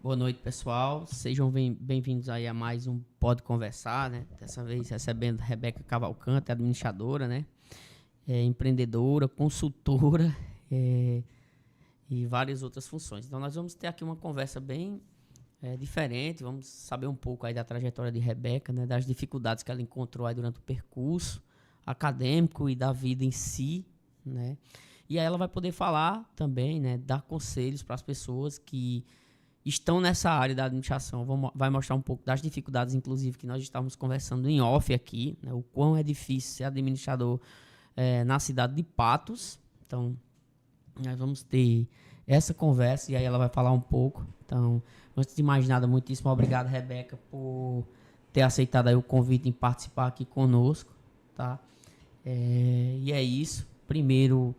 Boa noite, pessoal. Sejam bem-vindos aí a mais um Pode Conversar, né? Dessa vez recebendo Rebeca Cavalcante, administradora, né? Empreendedora, consultora e várias outras funções. Então, nós vamos ter aqui uma conversa bem diferente. Vamos saber um pouco aí da trajetória de Rebeca, né? Das dificuldades que ela encontrou aí durante o percurso acadêmico e da vida em si, né? E aí ela vai poder falar também, né? Dar conselhos para as pessoas que estão nessa área da administração. Vai mostrar um pouco das dificuldades, inclusive, que nós estávamos conversando em off aqui, né? O quão é difícil ser administrador na cidade de Patos. Então, nós vamos ter essa conversa e aí ela vai falar um pouco. Então, antes de mais nada, muitíssimo obrigado, Rebeca, por ter aceitado aí o convite em participar aqui conosco, tá? E é isso. Primeiro,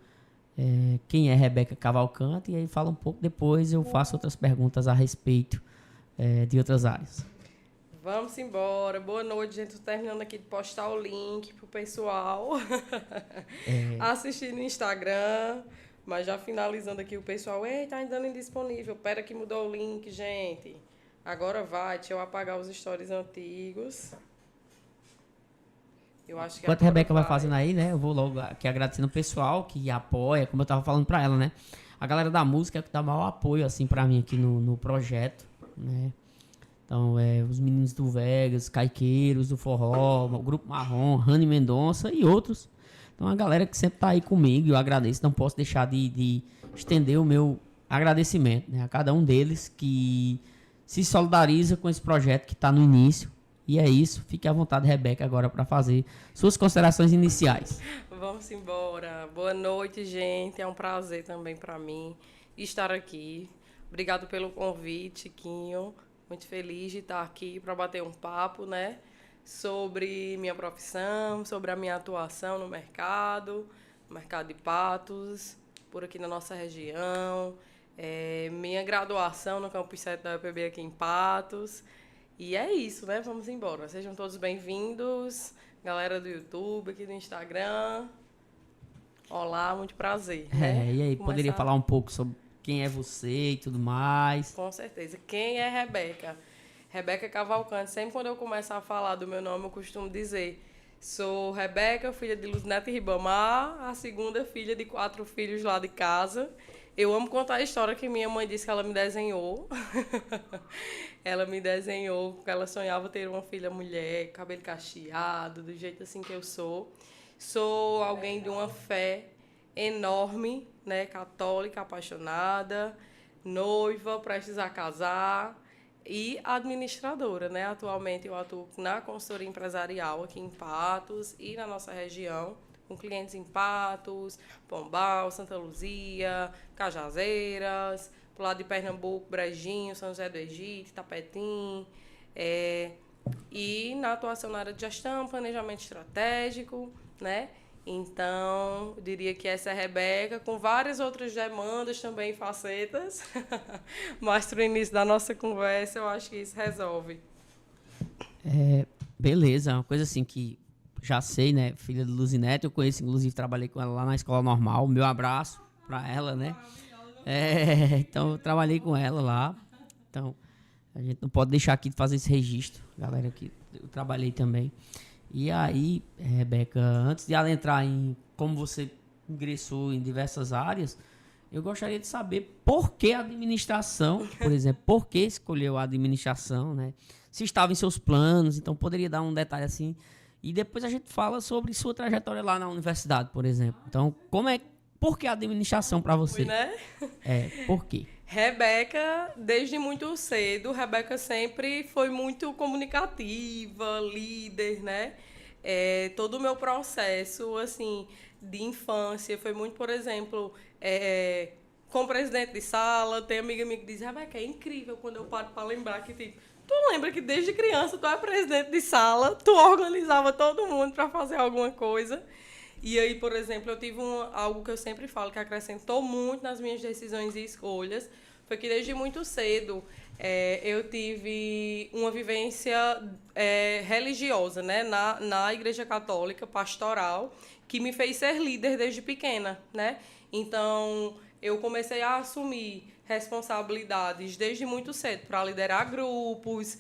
quem é Rebeca Cavalcante, e aí fala um pouco, depois eu faço outras perguntas a respeito de outras áreas. Vamos embora. Boa noite, gente. Tô terminando aqui de postar o link pro pessoal assistir no Instagram, mas já finalizando aqui o pessoal, ei, tá ainda indisponível. Pera que mudou o link, gente. Agora vai, deixa eu apagar os stories antigos. Eu acho que enquanto a Rebeca vai fazendo aí, né, eu vou logo aqui agradecendo o pessoal que apoia, como eu tava falando pra ela, né, a galera da música é que dá maior apoio, assim, pra mim aqui no projeto, né, então, os meninos do Vegas, Caiqueiros do Forró, o Grupo Marrom, Rani Mendonça e outros, então a galera que sempre tá aí comigo, eu agradeço, não posso deixar de estender o meu agradecimento, né, a cada um deles que se solidariza com esse projeto que tá no início. E é isso. Fique à vontade, Rebeca, agora para fazer suas considerações iniciais. Vamos embora. Boa noite, gente. É um prazer também para mim estar aqui. Obrigado pelo convite, Quinho. Muito feliz de estar aqui para bater um papo, né? Sobre minha profissão, sobre a minha atuação no mercado de Patos, por aqui na nossa região. Minha graduação no Campus 7 da UPB aqui em Patos. E é isso, né? Vamos embora. Sejam todos bem-vindos. Galera do YouTube, aqui do Instagram. Olá, muito prazer. Né? E aí, poderia falar um pouco sobre quem é você e tudo mais? Com certeza. Quem é Rebeca? Rebeca Cavalcante. Sempre quando eu começo a falar do meu nome, eu costumo dizer: sou Rebeca, filha de Luzinete Ribamar, a segunda filha de 4 filhos lá de casa. Eu amo contar a história que minha mãe disse que ela me desenhou. Ela me desenhou porque ela sonhava ter uma filha mulher, cabelo cacheado, do jeito assim que eu sou. Sou alguém de uma fé enorme, né? Católica, apaixonada, noiva, prestes a casar e administradora, né? Atualmente eu atuo na consultoria empresarial aqui em Patos e na nossa região, com clientes em Patos, Pombal, Santa Luzia, Cajazeiras, pro lado de Pernambuco, Brejinho, São José do Egito, Tapetim, e na atuação na área de gestão, planejamento estratégico, né? Então, eu diria que essa é a Rebeca, com várias outras demandas também, facetas, mas para o início da nossa conversa, eu acho que isso resolve. Beleza, uma coisa assim que já sei, né? Filha do Luzinete, eu conheço, inclusive, trabalhei com ela lá na escola normal. Meu abraço para ela, né? Então, eu trabalhei com ela lá. Então, a gente não pode deixar aqui de fazer esse registro, galera, que eu trabalhei também. E aí, Rebeca, antes de ela entrar em como você ingressou em diversas áreas, eu gostaria de saber por que a administração, por exemplo, por que escolheu a administração, né? Se estava em seus planos, então poderia dar um detalhe assim. E depois a gente fala sobre sua trajetória lá na universidade, por exemplo. Então, por que a administração para você? Né? Por quê? Rebeca, desde muito cedo, Rebeca sempre foi muito comunicativa, líder, né? Todo o meu processo, assim, de infância foi muito, por exemplo, como presidente de sala, tem amiga minha que diz: Rebeca, é incrível quando eu paro para lembrar que, tipo, tu lembra que desde criança tu é presidente de sala, tu organizava todo mundo para fazer alguma coisa. E aí, por exemplo, eu tive algo que eu sempre falo que acrescentou muito nas minhas decisões e escolhas, foi que desde muito cedo eu tive uma vivência religiosa, né, na Igreja Católica, pastoral, que me fez ser líder desde pequena, né? Então, eu comecei a assumir responsabilidades desde muito cedo para liderar grupos,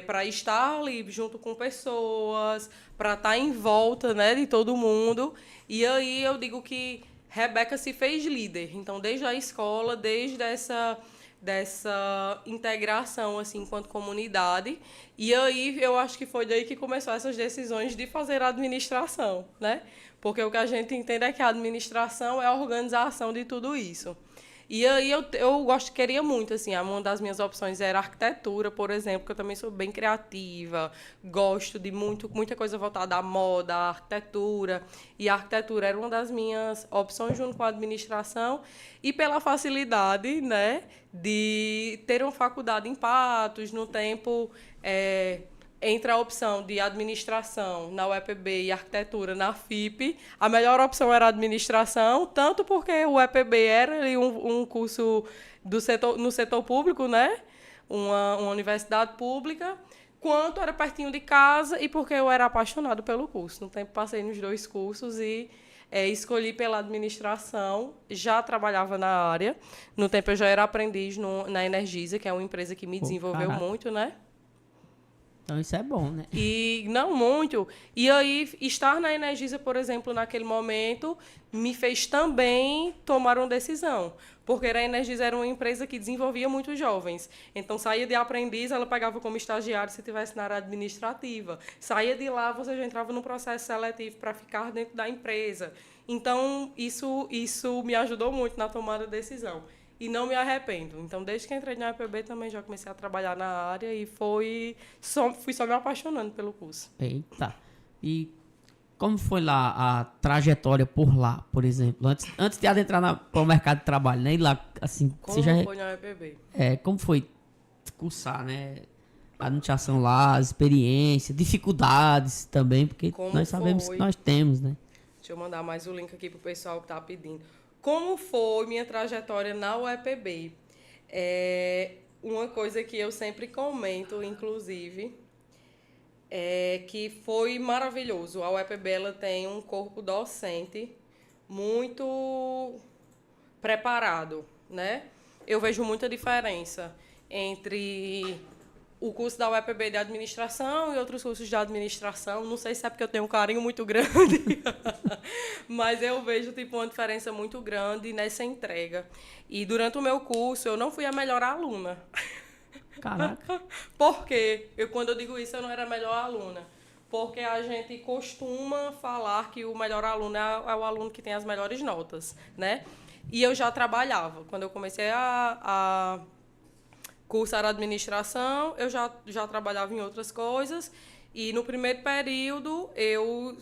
para estar ali junto com pessoas, para estar em volta, né, de todo mundo. E aí eu digo que Rebeca se fez líder. Então, desde a escola, desde dessa integração assim enquanto comunidade. E aí eu acho que foi daí que começou essas decisões de fazer a administração, né? Porque o que a gente entende é que a administração é a organização de tudo isso. E aí queria muito, assim, uma das minhas opções era arquitetura, por exemplo, que eu também sou bem criativa, gosto de muita coisa voltada à moda, à arquitetura, e a arquitetura era uma das minhas opções junto com a administração, e pela facilidade, né, de ter uma faculdade em Patos, no tempo... entre a opção de administração na UEPB e arquitetura na FIP, a melhor opção era a administração, tanto porque o UEPB era ali um curso no setor público, né? Uma universidade pública, quanto era pertinho de casa e porque eu era apaixonado pelo curso. No tempo passei nos 2 cursos e escolhi pela administração, já trabalhava na área. No tempo eu já era aprendiz na Energisa, que é uma empresa que me desenvolveu muito, né? Então isso é bom, né? E não muito. E aí, estar na Energisa, por exemplo, naquele momento, me fez também tomar uma decisão. Porque a Energisa era uma empresa que desenvolvia muitos jovens. Então, saía de aprendiz, ela pegava como estagiário se estivesse na área administrativa. Saía de lá, você já entrava no processo seletivo para ficar dentro da empresa. Então, isso me ajudou muito na tomada de decisão. E não me arrependo. Então, desde que entrei na UEPB, também já comecei a trabalhar na área e fui só me apaixonando pelo curso. Eita. E como foi lá a trajetória por lá, por exemplo? Antes de adentrar para o mercado de trabalho, né? E lá, assim... Como foi na UEPB? Como foi cursar, né? A administração lá, as experiências, dificuldades também, porque nós sabemos que nós temos, né? Deixa eu mandar mais o link aqui para o pessoal que está pedindo. Como foi minha trajetória na UEPB? Uma coisa que eu sempre comento, inclusive, é que foi maravilhoso. A UEPB ela tem um corpo docente muito preparado, né? Eu vejo muita diferença entre o curso da UEPB de administração e outros cursos de administração. Não sei se é porque eu tenho um carinho muito grande, mas eu vejo uma diferença muito grande nessa entrega. E durante o meu curso, eu não fui a melhor aluna. Caraca. Por quê? Quando eu digo isso, eu não era a melhor aluna. Porque a gente costuma falar que o melhor aluno é o aluno que tem as melhores notas, né? E eu já trabalhava. Quando eu comecei a cursar administração, eu já trabalhava em outras coisas. E no primeiro período, eu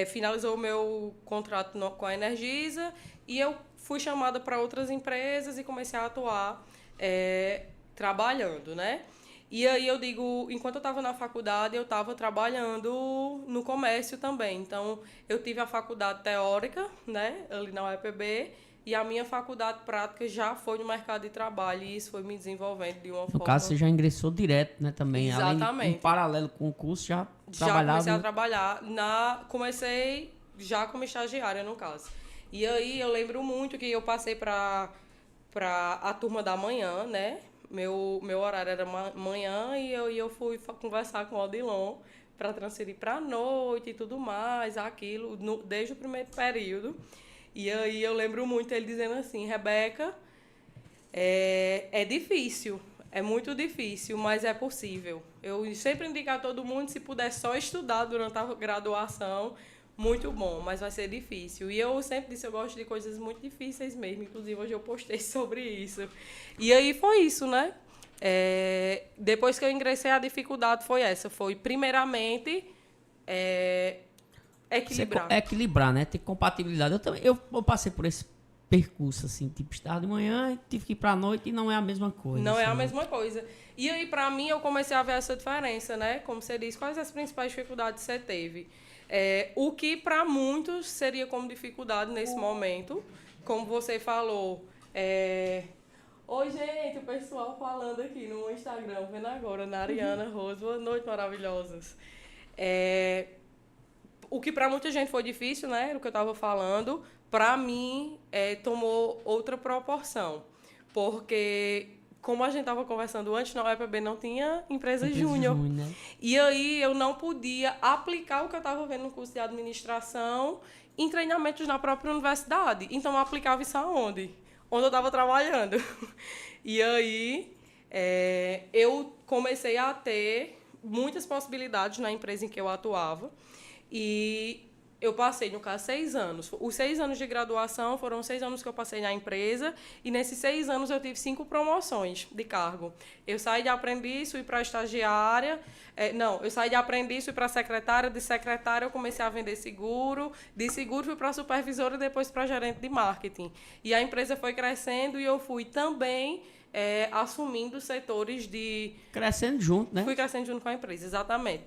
finalizou o meu contrato com a Energisa e eu fui chamada para outras empresas e comecei a atuar trabalhando, né? E aí eu digo, enquanto eu estava na faculdade, eu estava trabalhando no comércio também. Então, eu tive a faculdade teórica, né, ali na UEPB, e a minha faculdade prática já foi no mercado de trabalho, e isso foi me desenvolvendo de uma forma... No caso, você já ingressou direto, né, também? Exatamente. Além, em paralelo com o curso, já trabalhava... Já comecei a trabalhar. Comecei já como estagiária, no caso. E aí, eu lembro muito que eu passei para a turma da manhã, né? Meu horário era manhã e eu fui conversar com o Odilon para transferir para a noite e tudo mais, aquilo, desde o primeiro período. E aí eu lembro muito ele dizendo assim, Rebeca, é difícil, é muito difícil, mas é possível. Eu sempre indico a todo mundo, se puder só estudar durante a graduação, muito bom, mas vai ser difícil. E eu sempre disse, eu gosto de coisas muito difíceis mesmo. Inclusive, hoje eu postei sobre isso. E aí foi isso, né? Depois que eu ingressei, a dificuldade foi essa. Foi, primeiramente, equilibrar. Equilibrar, né? Ter compatibilidade. Eu passei por esse percurso, assim, tipo, estava de manhã e tive que ir para a noite e não é a mesma coisa. Não assim, é a mesma coisa. E aí, para mim, eu comecei a ver essa diferença, né? Como você disse, quais as principais dificuldades você teve? O que para muitos seria como dificuldade nesse momento, como você falou. Oi, gente, o pessoal falando aqui no Instagram, vendo agora, na Ariana Rose, boa noite, maravilhosas. o que para muita gente foi difícil, né? Era o que eu estava falando. Para mim, tomou outra proporção. Porque, como a gente estava conversando antes, na UEPB não tinha empresa júnior. Né? E aí eu não podia aplicar o que eu estava vendo no curso de administração em treinamentos na própria universidade. Então, eu aplicava isso aonde? Onde eu estava trabalhando. E aí, eu comecei a ter muitas possibilidades na empresa em que eu atuava. E eu passei, no caso, 6 anos. Os 6 anos de graduação foram 6 anos que eu passei na empresa. E nesses 6 anos eu tive 5 promoções de cargo. Eu saí de aprendiz, fui para estagiária. Eu saí de aprendiz, fui para secretária. De secretária eu comecei a vender seguro. De seguro fui para supervisora e depois para gerente de marketing. E a empresa foi crescendo e eu fui também assumindo setores de... Crescendo junto, né? Fui crescendo junto com a empresa, exatamente.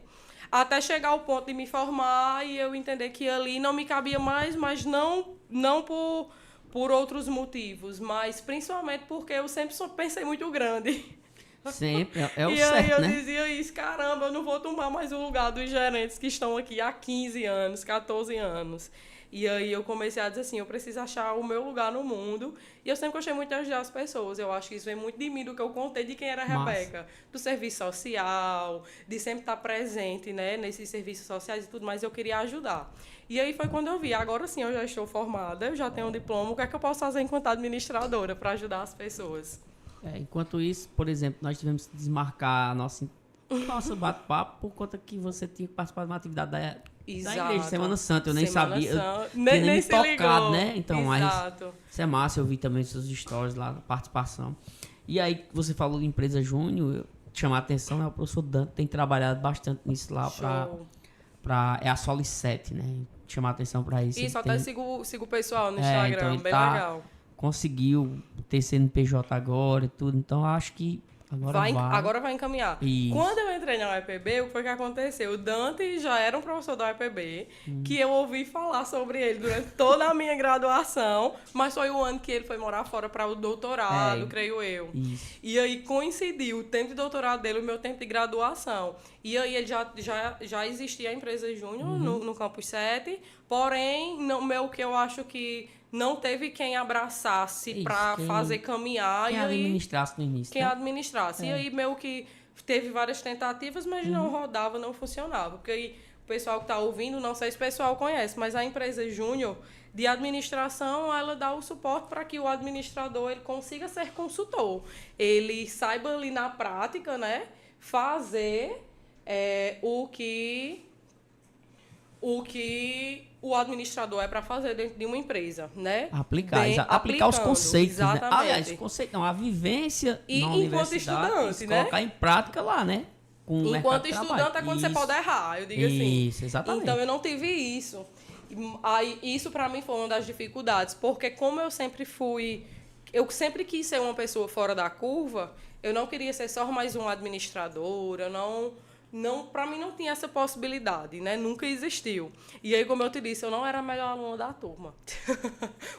Até chegar ao ponto de me formar e eu entender que ali não me cabia mais, mas não por outros motivos, mas principalmente porque eu sempre pensei muito grande. Sempre, é o e certo, aí eu né? dizia isso, caramba, eu não vou tomar mais o lugar dos gerentes que estão aqui há 15 anos, 14 anos. E aí eu comecei a dizer assim, eu preciso achar o meu lugar no mundo. E eu sempre gostei muito de ajudar as pessoas. Eu acho que isso vem muito de mim, do que eu contei de quem era a Rebeca. Do serviço social, de sempre estar presente, né, nesses serviços sociais e tudo, mas eu queria ajudar. E aí foi quando eu vi, agora sim eu já estou formada, eu já tenho um diploma, o que é que eu posso fazer enquanto administradora para ajudar as pessoas? Enquanto isso, por exemplo, nós tivemos que desmarcar nosso bate-papo por conta que você tinha que participar de uma atividade da igreja de Semana Santa. Eu nem sabia. Eu nem me tocado, ligou, né? Então, exato. Mas isso é massa, eu vi também seus stories lá, na participação. E aí, você falou de empresa júnior, chamar a atenção, né? O professor Dante tem trabalhado bastante nisso lá é a Solicete, né? Chamar a atenção para isso. Isso, até sigo o pessoal no Instagram, então bem legal. Conseguiu ter CNPJ agora e tudo, então acho que agora vai encaminhar. Isso. Quando eu entrei na UEPB, o que foi que aconteceu? O Dante já era um professor da UEPB, que eu ouvi falar sobre ele durante toda a minha graduação, mas foi o ano que ele foi morar fora para o doutorado, creio eu. Isso. E aí coincidiu o tempo de doutorado dele e o meu tempo de graduação. E aí ele já existia a empresa Júnior no Campus 7, porém, o que eu acho que não teve quem abraçasse para fazer caminhar. Quem administrasse no início. Quem administrasse. E aí, meio que teve várias tentativas, mas não rodava, não funcionava. Porque aí, o pessoal que está ouvindo, não sei se o pessoal conhece, mas a empresa Júnior de administração, ela dá o suporte para que o administrador ele consiga ser consultor. Ele saiba ali na prática, né, fazer o que o administrador é para fazer dentro de uma empresa, né? Aplicar os conceitos, exatamente. Né? Aliás, conceito não, a vivência e na enquanto universidade, estudante, né? Colocar em prática lá, né? Enquanto estudante é quando você pode errar, eu digo assim. Isso, exatamente. Então, eu não tive isso. Aí, isso para mim foi uma das dificuldades, porque como eu sempre quis ser uma pessoa fora da curva, eu não queria ser só mais um administrador, para mim não tinha essa possibilidade, né? Nunca existiu. E aí, como eu te disse, eu não era a melhor aluna da turma.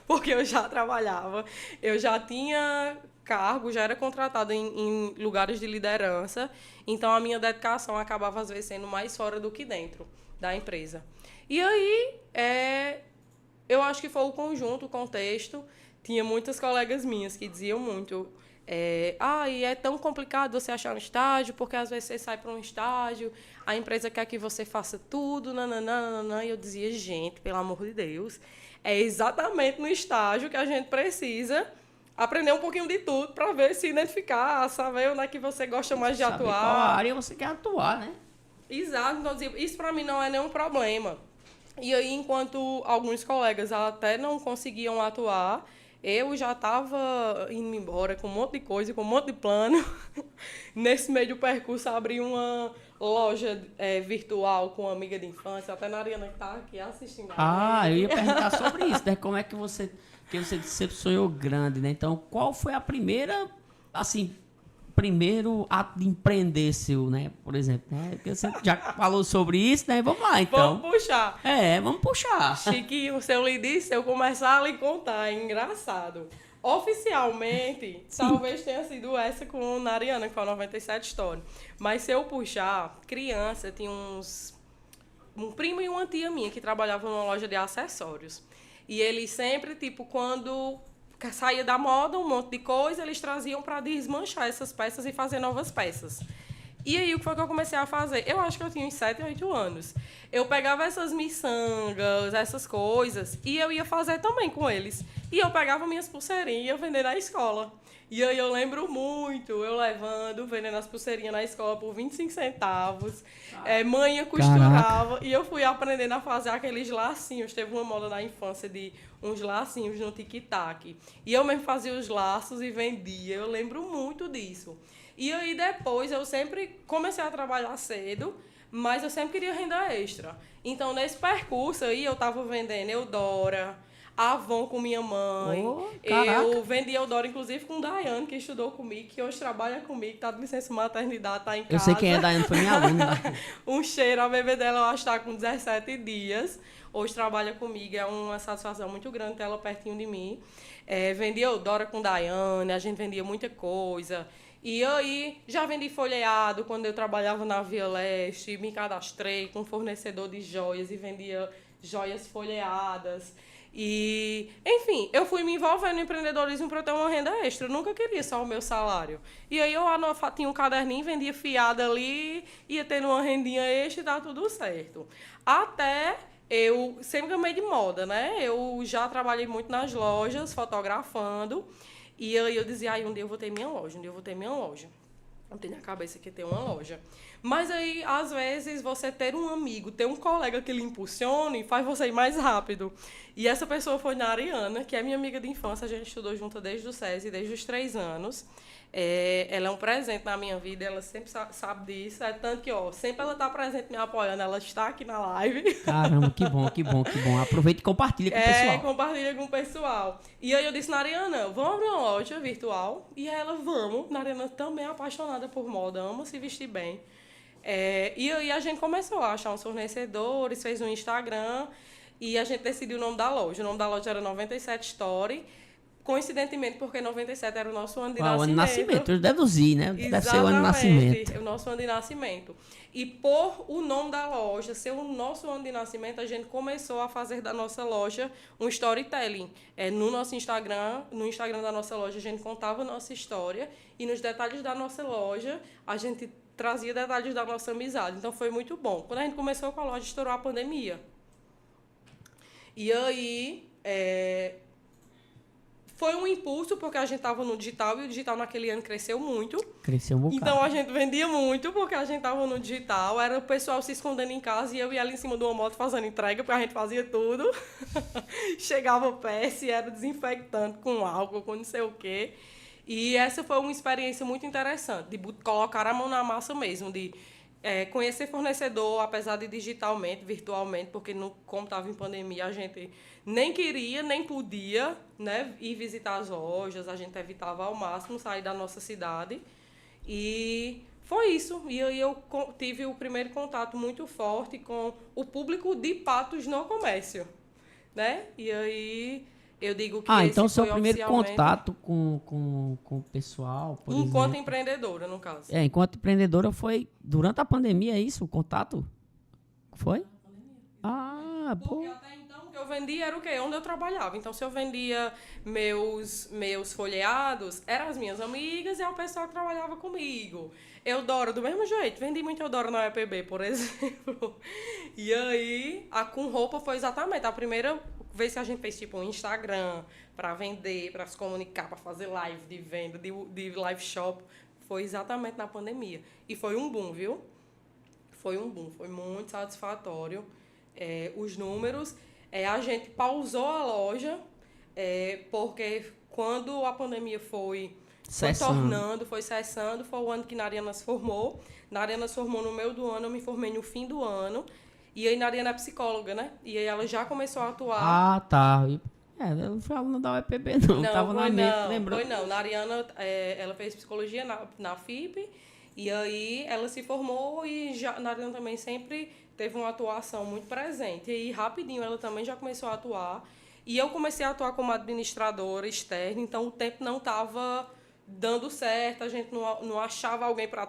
Porque eu já trabalhava, eu já tinha cargo, já era contratada em lugares de liderança, então a minha dedicação acabava, às vezes, sendo mais fora do que dentro da empresa. E aí, eu acho que foi o conjunto, o contexto. Tinha muitas colegas minhas que diziam muito... e é tão complicado você achar um estágio, porque às vezes você sai para um estágio, a empresa quer que você faça tudo, nananana, e eu dizia, gente, pelo amor de Deus, é exatamente no estágio que a gente precisa aprender um pouquinho de tudo para ver, se identificar, saber onde é que você gosta mais de atuar. Qual área você quer atuar, né? Exato, então isso para mim não é nenhum problema. E aí, enquanto alguns colegas até não conseguiam atuar, eu já estava indo embora com um monte de coisa, com um monte de plano. Nesse meio do percurso, abri uma loja virtual com uma amiga de infância, até a Ariana que está aqui assistindo. Eu ia perguntar sobre isso, né? Como é que você sempre sonhou grande, né? Então, qual foi a primeiro ato de empreender seu, né? Por exemplo, né? Porque você já falou sobre isso, né? Vamos lá, então. Vamos puxar. Vamos puxar. Chiquinho, se eu lhe disse, se eu começar a lhe contar, é engraçado. Oficialmente, talvez tenha sido essa com a Nariana, que foi a 97 Story. Mas se eu puxar, criança, tinha uns um primo e uma tia minha que trabalhavam numa loja de acessórios. E eles sempre, tipo, quando saía da moda um monte de coisa, eles traziam para desmanchar essas peças e fazer novas peças. E aí, o que foi que eu comecei a fazer? Eu acho que eu tinha uns 7, 8 anos. Eu pegava essas miçangas, essas coisas, e eu ia fazer também com eles. E eu pegava minhas pulseirinhas e ia vender na escola. E aí eu lembro muito, eu levando, vendendo as pulseirinhas na escola por 25 centavos. Mãe costurava. Caraca. E eu fui aprendendo a fazer aqueles lacinhos. Teve uma moda na infância de uns lacinhos no tic-tac. E eu mesmo fazia os laços e vendia. Eu lembro muito disso. E aí depois eu sempre comecei a trabalhar cedo, mas eu sempre queria renda extra. Então nesse percurso aí eu estava vendendo Eudora, Avon com minha mãe. Eu vendi Eudora, inclusive, com Daiane, que estudou comigo, que hoje trabalha comigo, está de licença maternidade, está em casa. Eu sei quem é Daiane, foi minha aluna. Um cheiro, a bebê dela, eu acho que está com 17 dias. Hoje trabalha comigo, é uma satisfação muito grande ter ela pertinho de mim. Vendi Eudora com Daiane, a gente vendia muita coisa. E aí, já vendi folheado quando eu trabalhava na Via Leste, me cadastrei com um fornecedor de joias e vendia joias folheadas. E, enfim, eu fui me envolvendo no empreendedorismo para ter uma renda extra. Eu nunca queria só o meu salário. E aí eu tinha um caderninho, vendia fiada ali, ia tendo uma rendinha extra e dava tudo certo. Até eu sempre amei de moda, né? Eu já trabalhei muito nas lojas, fotografando. E aí eu dizia, um dia eu vou ter minha loja, um dia eu vou ter minha loja. Eu tenho na cabeça que ter uma loja. Mas aí, às vezes, você ter um amigo, ter um colega que lhe impulsione, faz você ir mais rápido. E essa pessoa foi na Ariana, que é minha amiga de infância. A gente estudou junto desde o SESI, desde os 3 anos. Ela é um presente na minha vida, ela sempre sabe disso. É tanto que, sempre ela está presente me apoiando. Ela está aqui na live. Caramba, que bom, que bom, que bom. Aproveita e compartilha com o pessoal. Compartilha com o pessoal. E aí eu disse, Nariana, vamos abrir uma loja virtual? E ela, vamos. Nariana também é apaixonada por moda, ama se vestir bem. E aí a gente começou a achar uns fornecedores, fez um Instagram e a gente decidiu o nome da loja. O nome da loja era 97 Story. Coincidentemente, porque 97 era o nosso ano de nascimento. O ano de nascimento, eu deduzi, né? Exatamente, deve ser o ano de nascimento. O nosso ano de nascimento. E por o nome da loja ser o nosso ano de nascimento, a gente começou a fazer da nossa loja um storytelling. No nosso Instagram, no Instagram da nossa loja, a gente contava a nossa história e nos detalhes da nossa loja, a gente trazia detalhes da nossa amizade. Então, foi muito bom. Quando a gente começou com a loja, estourou a pandemia. E aí, foi um impulso, porque a gente estava no digital, e o digital naquele ano cresceu muito. Cresceu um bocado. Então, a gente vendia muito, porque a gente estava no digital. Era o pessoal se escondendo em casa, e eu ia ali em cima de uma moto fazendo entrega, porque a gente fazia tudo. Chegava peça e era desinfectante com álcool, com não sei o quê. E essa foi uma experiência muito interessante, de colocar a mão na massa mesmo, de conhecer fornecedor, apesar de digitalmente, virtualmente, porque como estava em pandemia, a gente nem queria, nem podia, né, ir visitar as lojas, a gente evitava ao máximo sair da nossa cidade. E foi isso. E aí eu tive o primeiro contato muito forte com o público de Patos no comércio, né? E aí eu digo que então seu primeiro contato com o pessoal, por enquanto exemplo, empreendedora, no caso. Enquanto empreendedora foi durante a pandemia, é isso? O contato? Foi? Porque até então o que eu vendia era o quê? Onde eu trabalhava. Então, se eu vendia meus folheados, eram as minhas amigas e o pessoal que trabalhava comigo. Eudora, do mesmo jeito. Vendi muito Eudora na EPB, por exemplo. E aí, com roupa foi exatamente a primeira vez que a gente fez tipo um Instagram para vender, para se comunicar, para fazer live de venda, de live shop. Foi exatamente na pandemia. E foi um boom, viu? Foi um boom. Foi muito satisfatório. Os números, a gente pausou a loja, porque quando a pandemia foi cessando, foi o ano que Nariana se formou. Nariana se formou no meio do ano, eu me formei no fim do ano. E aí Nariana é psicóloga, né? E aí ela já começou a atuar. Tá. Eu não fui aluna da UEPB, não. Tava na mente, lembrou? Foi não. Nariana, ela fez psicologia na FIP. E aí ela se formou e Nariana também sempre teve uma atuação muito presente. E aí, rapidinho, ela também já começou a atuar. E eu comecei a atuar como administradora externa, então o tempo não estava dando certo, a gente não achava alguém para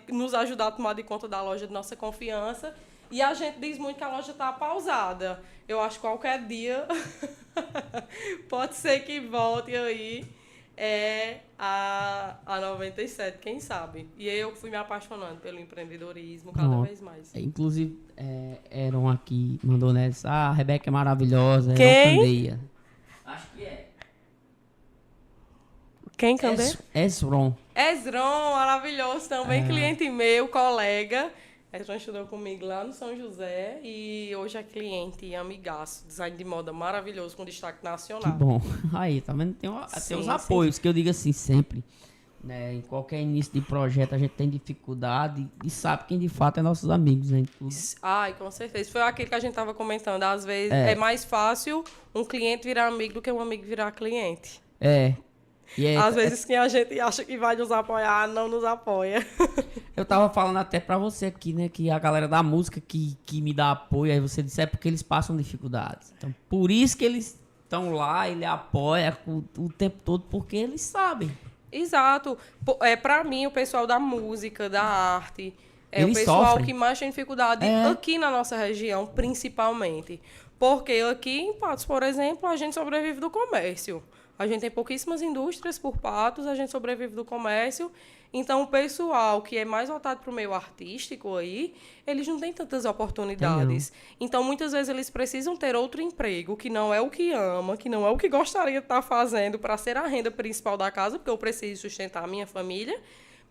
nos ajudar a tomar de conta da loja de nossa confiança. E a gente diz muito que a loja está pausada. Eu acho que qualquer dia pode ser que volte aí a 97, quem sabe. E aí eu fui me apaixonando pelo empreendedorismo cada Pronto. vez mais. Inclusive, Eron aqui mandou nessa. Ah, a Rebeca é maravilhosa. Quem? Eron Candeia. Acho que é. Quem, Candê? Esron. Esron, maravilhoso também, cliente meu, colega. Esron estudou comigo lá no São José e hoje é cliente e amigaço. Design de moda maravilhoso, com destaque nacional. Que bom. Aí, tá vendo? Tem os apoios, que eu digo assim sempre. Né? Em qualquer início de projeto a gente tem dificuldade e sabe quem de fato é nossos amigos, né? Ai, com certeza. Foi aquilo que a gente estava comentando. Às vezes é mais fácil um cliente virar amigo do que um amigo virar cliente. Às vezes quem a gente acha que vai nos apoiar, não nos apoia. Eu tava falando até pra você aqui, né? Que a galera da música que me dá apoio, aí você disse, é porque eles passam dificuldades. Então, por isso que eles estão lá, ele apoia o tempo todo, porque eles sabem. Exato. Pra mim, o pessoal da música, da arte, é eles o pessoal sofrem. que mais tem dificuldade aqui na nossa região, principalmente. Porque aqui em Patos, por exemplo, a gente sobrevive do comércio. A gente tem pouquíssimas indústrias por Patos, a gente sobrevive do comércio. Então, o pessoal que é mais voltado para o meio artístico aí, eles não têm tantas oportunidades. Então, muitas vezes, eles precisam ter outro emprego, que não é o que ama, que não é o que gostaria de estar fazendo para ser a renda principal da casa, porque eu preciso sustentar a minha família.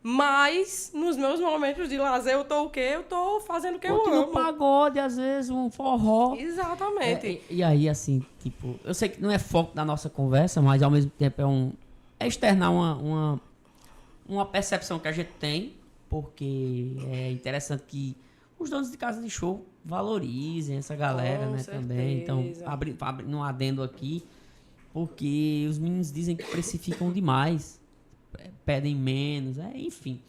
Mas, nos meus momentos de lazer, eu tô o quê? Eu tô fazendo o que eu amo. Um pagode, às vezes, um forró. Exatamente. E aí, assim, tipo... Eu sei que não é foco da nossa conversa, mas, ao mesmo tempo, é externar uma percepção que a gente tem, porque é interessante que os donos de casa de show valorizem essa galera, né, também. Então, abrindo um adendo aqui, porque os meninos dizem que precificam demais, pedem menos, enfim.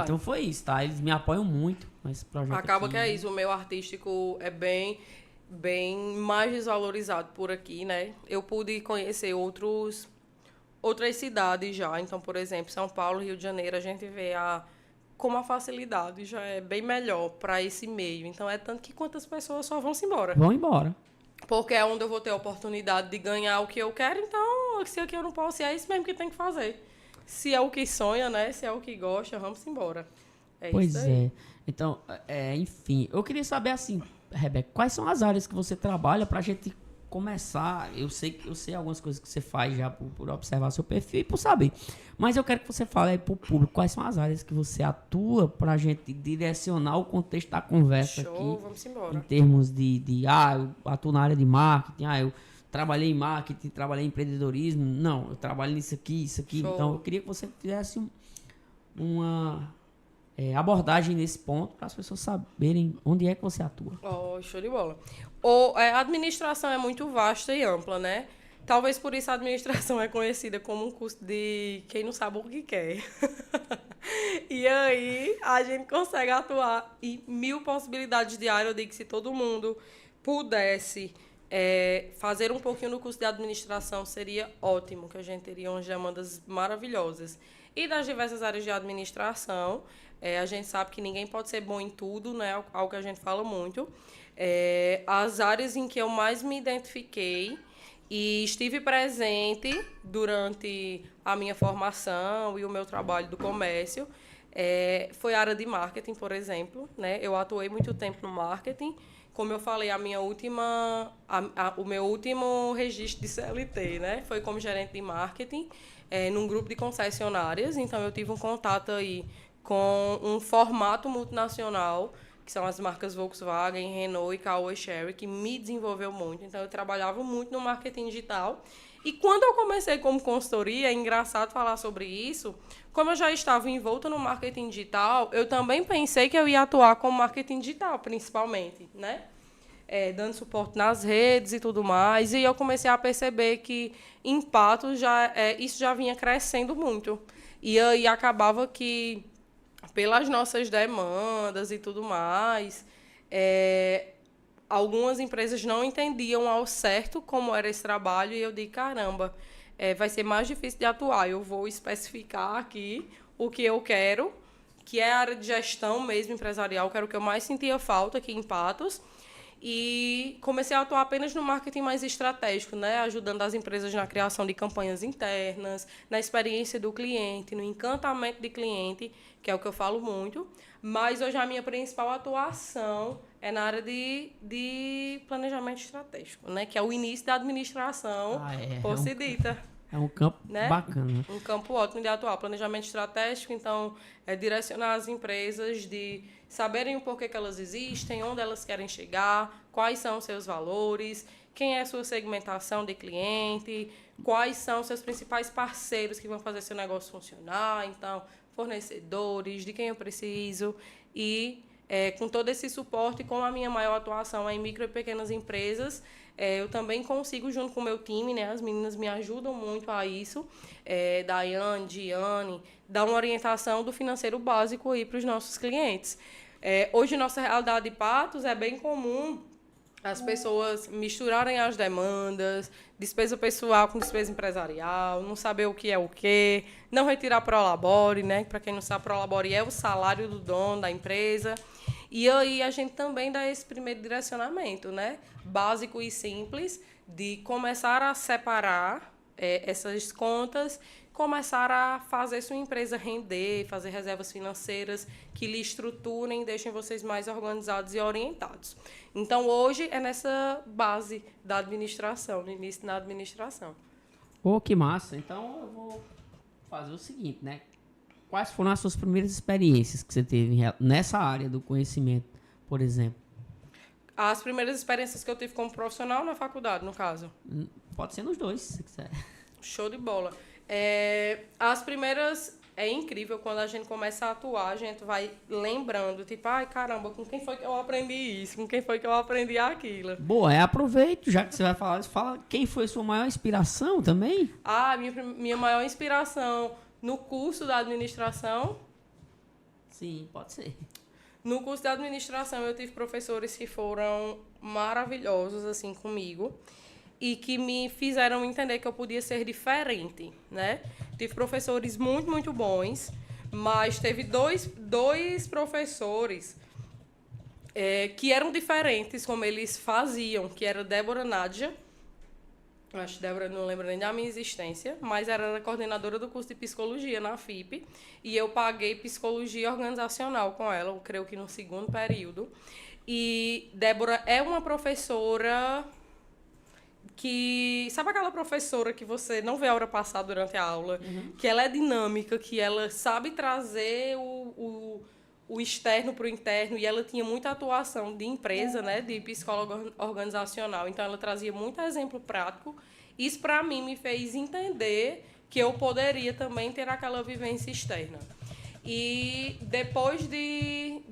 Então foi isso, tá? Eles me apoiam muito nesse projeto. Acaba aqui. que é isso, o meio artístico é bem mais desvalorizado por aqui, né? Eu pude conhecer outras cidades já. Então, por exemplo, São Paulo, Rio de Janeiro, a gente vê como a facilidade já é bem melhor para esse meio. Então, é tanto que quantas pessoas só vão-se embora. Vão embora. Porque é onde eu vou ter a oportunidade de ganhar o que eu quero, então, se aqui eu não posso, é isso mesmo que tem que fazer. Se é o que sonha, né? Se é o que gosta, vamos embora. Pois é. Então, enfim, eu queria saber assim, Rebeca, quais são as áreas que você trabalha pra gente começar? Eu sei algumas coisas que você faz já por observar seu perfil e por saber. Mas eu quero que você fale aí pro público quais são as áreas que você atua pra gente direcionar o contexto da conversa aqui. Vamos embora. Em termos eu atuo na área de marketing, eu trabalhei em marketing, trabalhei em empreendedorismo. Não, eu trabalho nisso aqui, isso aqui. Show. Então, eu queria que você fizesse uma abordagem nesse ponto para as pessoas saberem onde é que você atua. Show de bola. A administração é muito vasta e ampla, né? Talvez por isso a administração é conhecida como um curso de quem não sabe o que quer. E aí a gente consegue atuar em 1000 possibilidades de área. Eu digo que se todo mundo pudesse fazer um pouquinho do curso de administração, seria ótimo, que a gente teria umas demandas maravilhosas. E das diversas áreas de administração, a gente sabe que ninguém pode ser bom em tudo, né? Algo que a gente fala muito. As áreas em que eu mais me identifiquei e estive presente durante a minha formação e o meu trabalho do comércio foi a área de marketing, por exemplo, né? Eu atuei muito tempo no marketing. Como eu falei, o meu último registro de CLT, né, foi como gerente de marketing num grupo de concessionárias. Então, eu tive um contato aí com um formato multinacional, que são as marcas Volkswagen, Renault e Caoa Chery, que me desenvolveu muito. Então, eu trabalhava muito no marketing digital. E quando eu comecei como consultoria, é engraçado falar sobre isso, como eu já estava envolta no marketing digital, eu também pensei que eu ia atuar como marketing digital, principalmente, né? Dando suporte nas redes e tudo mais. E eu comecei a perceber que, em Patos, isso já vinha crescendo muito. E aí acabava que, pelas nossas demandas e tudo mais, algumas empresas não entendiam ao certo como era esse trabalho, e eu disse, caramba, vai ser mais difícil de atuar. Eu vou especificar aqui o que eu quero que é a área de gestão mesmo empresarial, que era o que eu mais sentia falta aqui em Patos. E comecei a atuar apenas no marketing mais estratégico, né? Ajudando as empresas na criação de campanhas internas, na experiência do cliente, no encantamento de cliente, que é o que eu falo muito. Mas hoje a minha principal atuação é na área de planejamento estratégico, né? Que é o início da administração, por se dita. É um campo, né? Bacana. Um campo ótimo de atuar. Planejamento estratégico, então, é direcionar as empresas de saberem o porquê que elas existem, onde elas querem chegar, quais são os seus valores, quem é a sua segmentação de cliente, quais são os seus principais parceiros que vão fazer seu negócio funcionar, então, fornecedores, de quem eu preciso. E com todo esse suporte, com a minha maior atuação em micro e pequenas empresas, eu também consigo, junto com o meu time, né, as meninas me ajudam muito a isso, Daiane, Diane, dar uma orientação do financeiro básico aí para os nossos clientes. Hoje, nossa realidade de Patos é bem comum as pessoas misturarem as demandas, despesa pessoal com despesa empresarial, não saber o que é o quê, não retirar Prolabore, né? Para quem não sabe, Prolabore é o salário do dono da empresa. E aí a gente também dá esse primeiro direcionamento, né? Básico e simples, de começar a separar essas contas, começar a fazer sua empresa render, fazer reservas financeiras que lhe estruturem e deixem vocês mais organizados e orientados. Então, hoje é nessa base da administração, no início da administração. Que massa. Então, eu vou fazer o seguinte, né? Quais foram as suas primeiras experiências que você teve nessa área do conhecimento, por exemplo? As primeiras experiências que eu tive como profissional na faculdade, no caso? Pode ser nos dois, se quiser. Show de bola. As primeiras... É incrível quando a gente começa a atuar, a gente vai lembrando, tipo, ai, caramba, com quem foi que eu aprendi isso? Com quem foi que eu aprendi aquilo? Boa, aproveito, já que você vai falar, fala quem foi sua maior inspiração também? Minha maior inspiração no curso da administração? Sim, pode ser. No curso da administração, eu tive professores que foram maravilhosos, assim, comigo, e que me fizeram entender que eu podia ser diferente, né? Tive professores muito, muito bons, mas teve dois professores que eram diferentes como eles faziam, que era Débora Nádia, acho que Débora não lembra nem da minha existência, mas era a coordenadora do curso de psicologia na FIP, e eu paguei psicologia organizacional com ela, eu creio que no segundo período. E Débora é uma professora que... Sabe aquela professora que você não vê a hora passar durante a aula? Uhum. Que ela é dinâmica, que ela sabe trazer o externo para o interno, e ela tinha muita atuação de empresa, né, de psicóloga organizacional. Então, ela trazia muito exemplo prático. Isso, para mim, me fez entender que eu poderia também ter aquela vivência externa. E depois de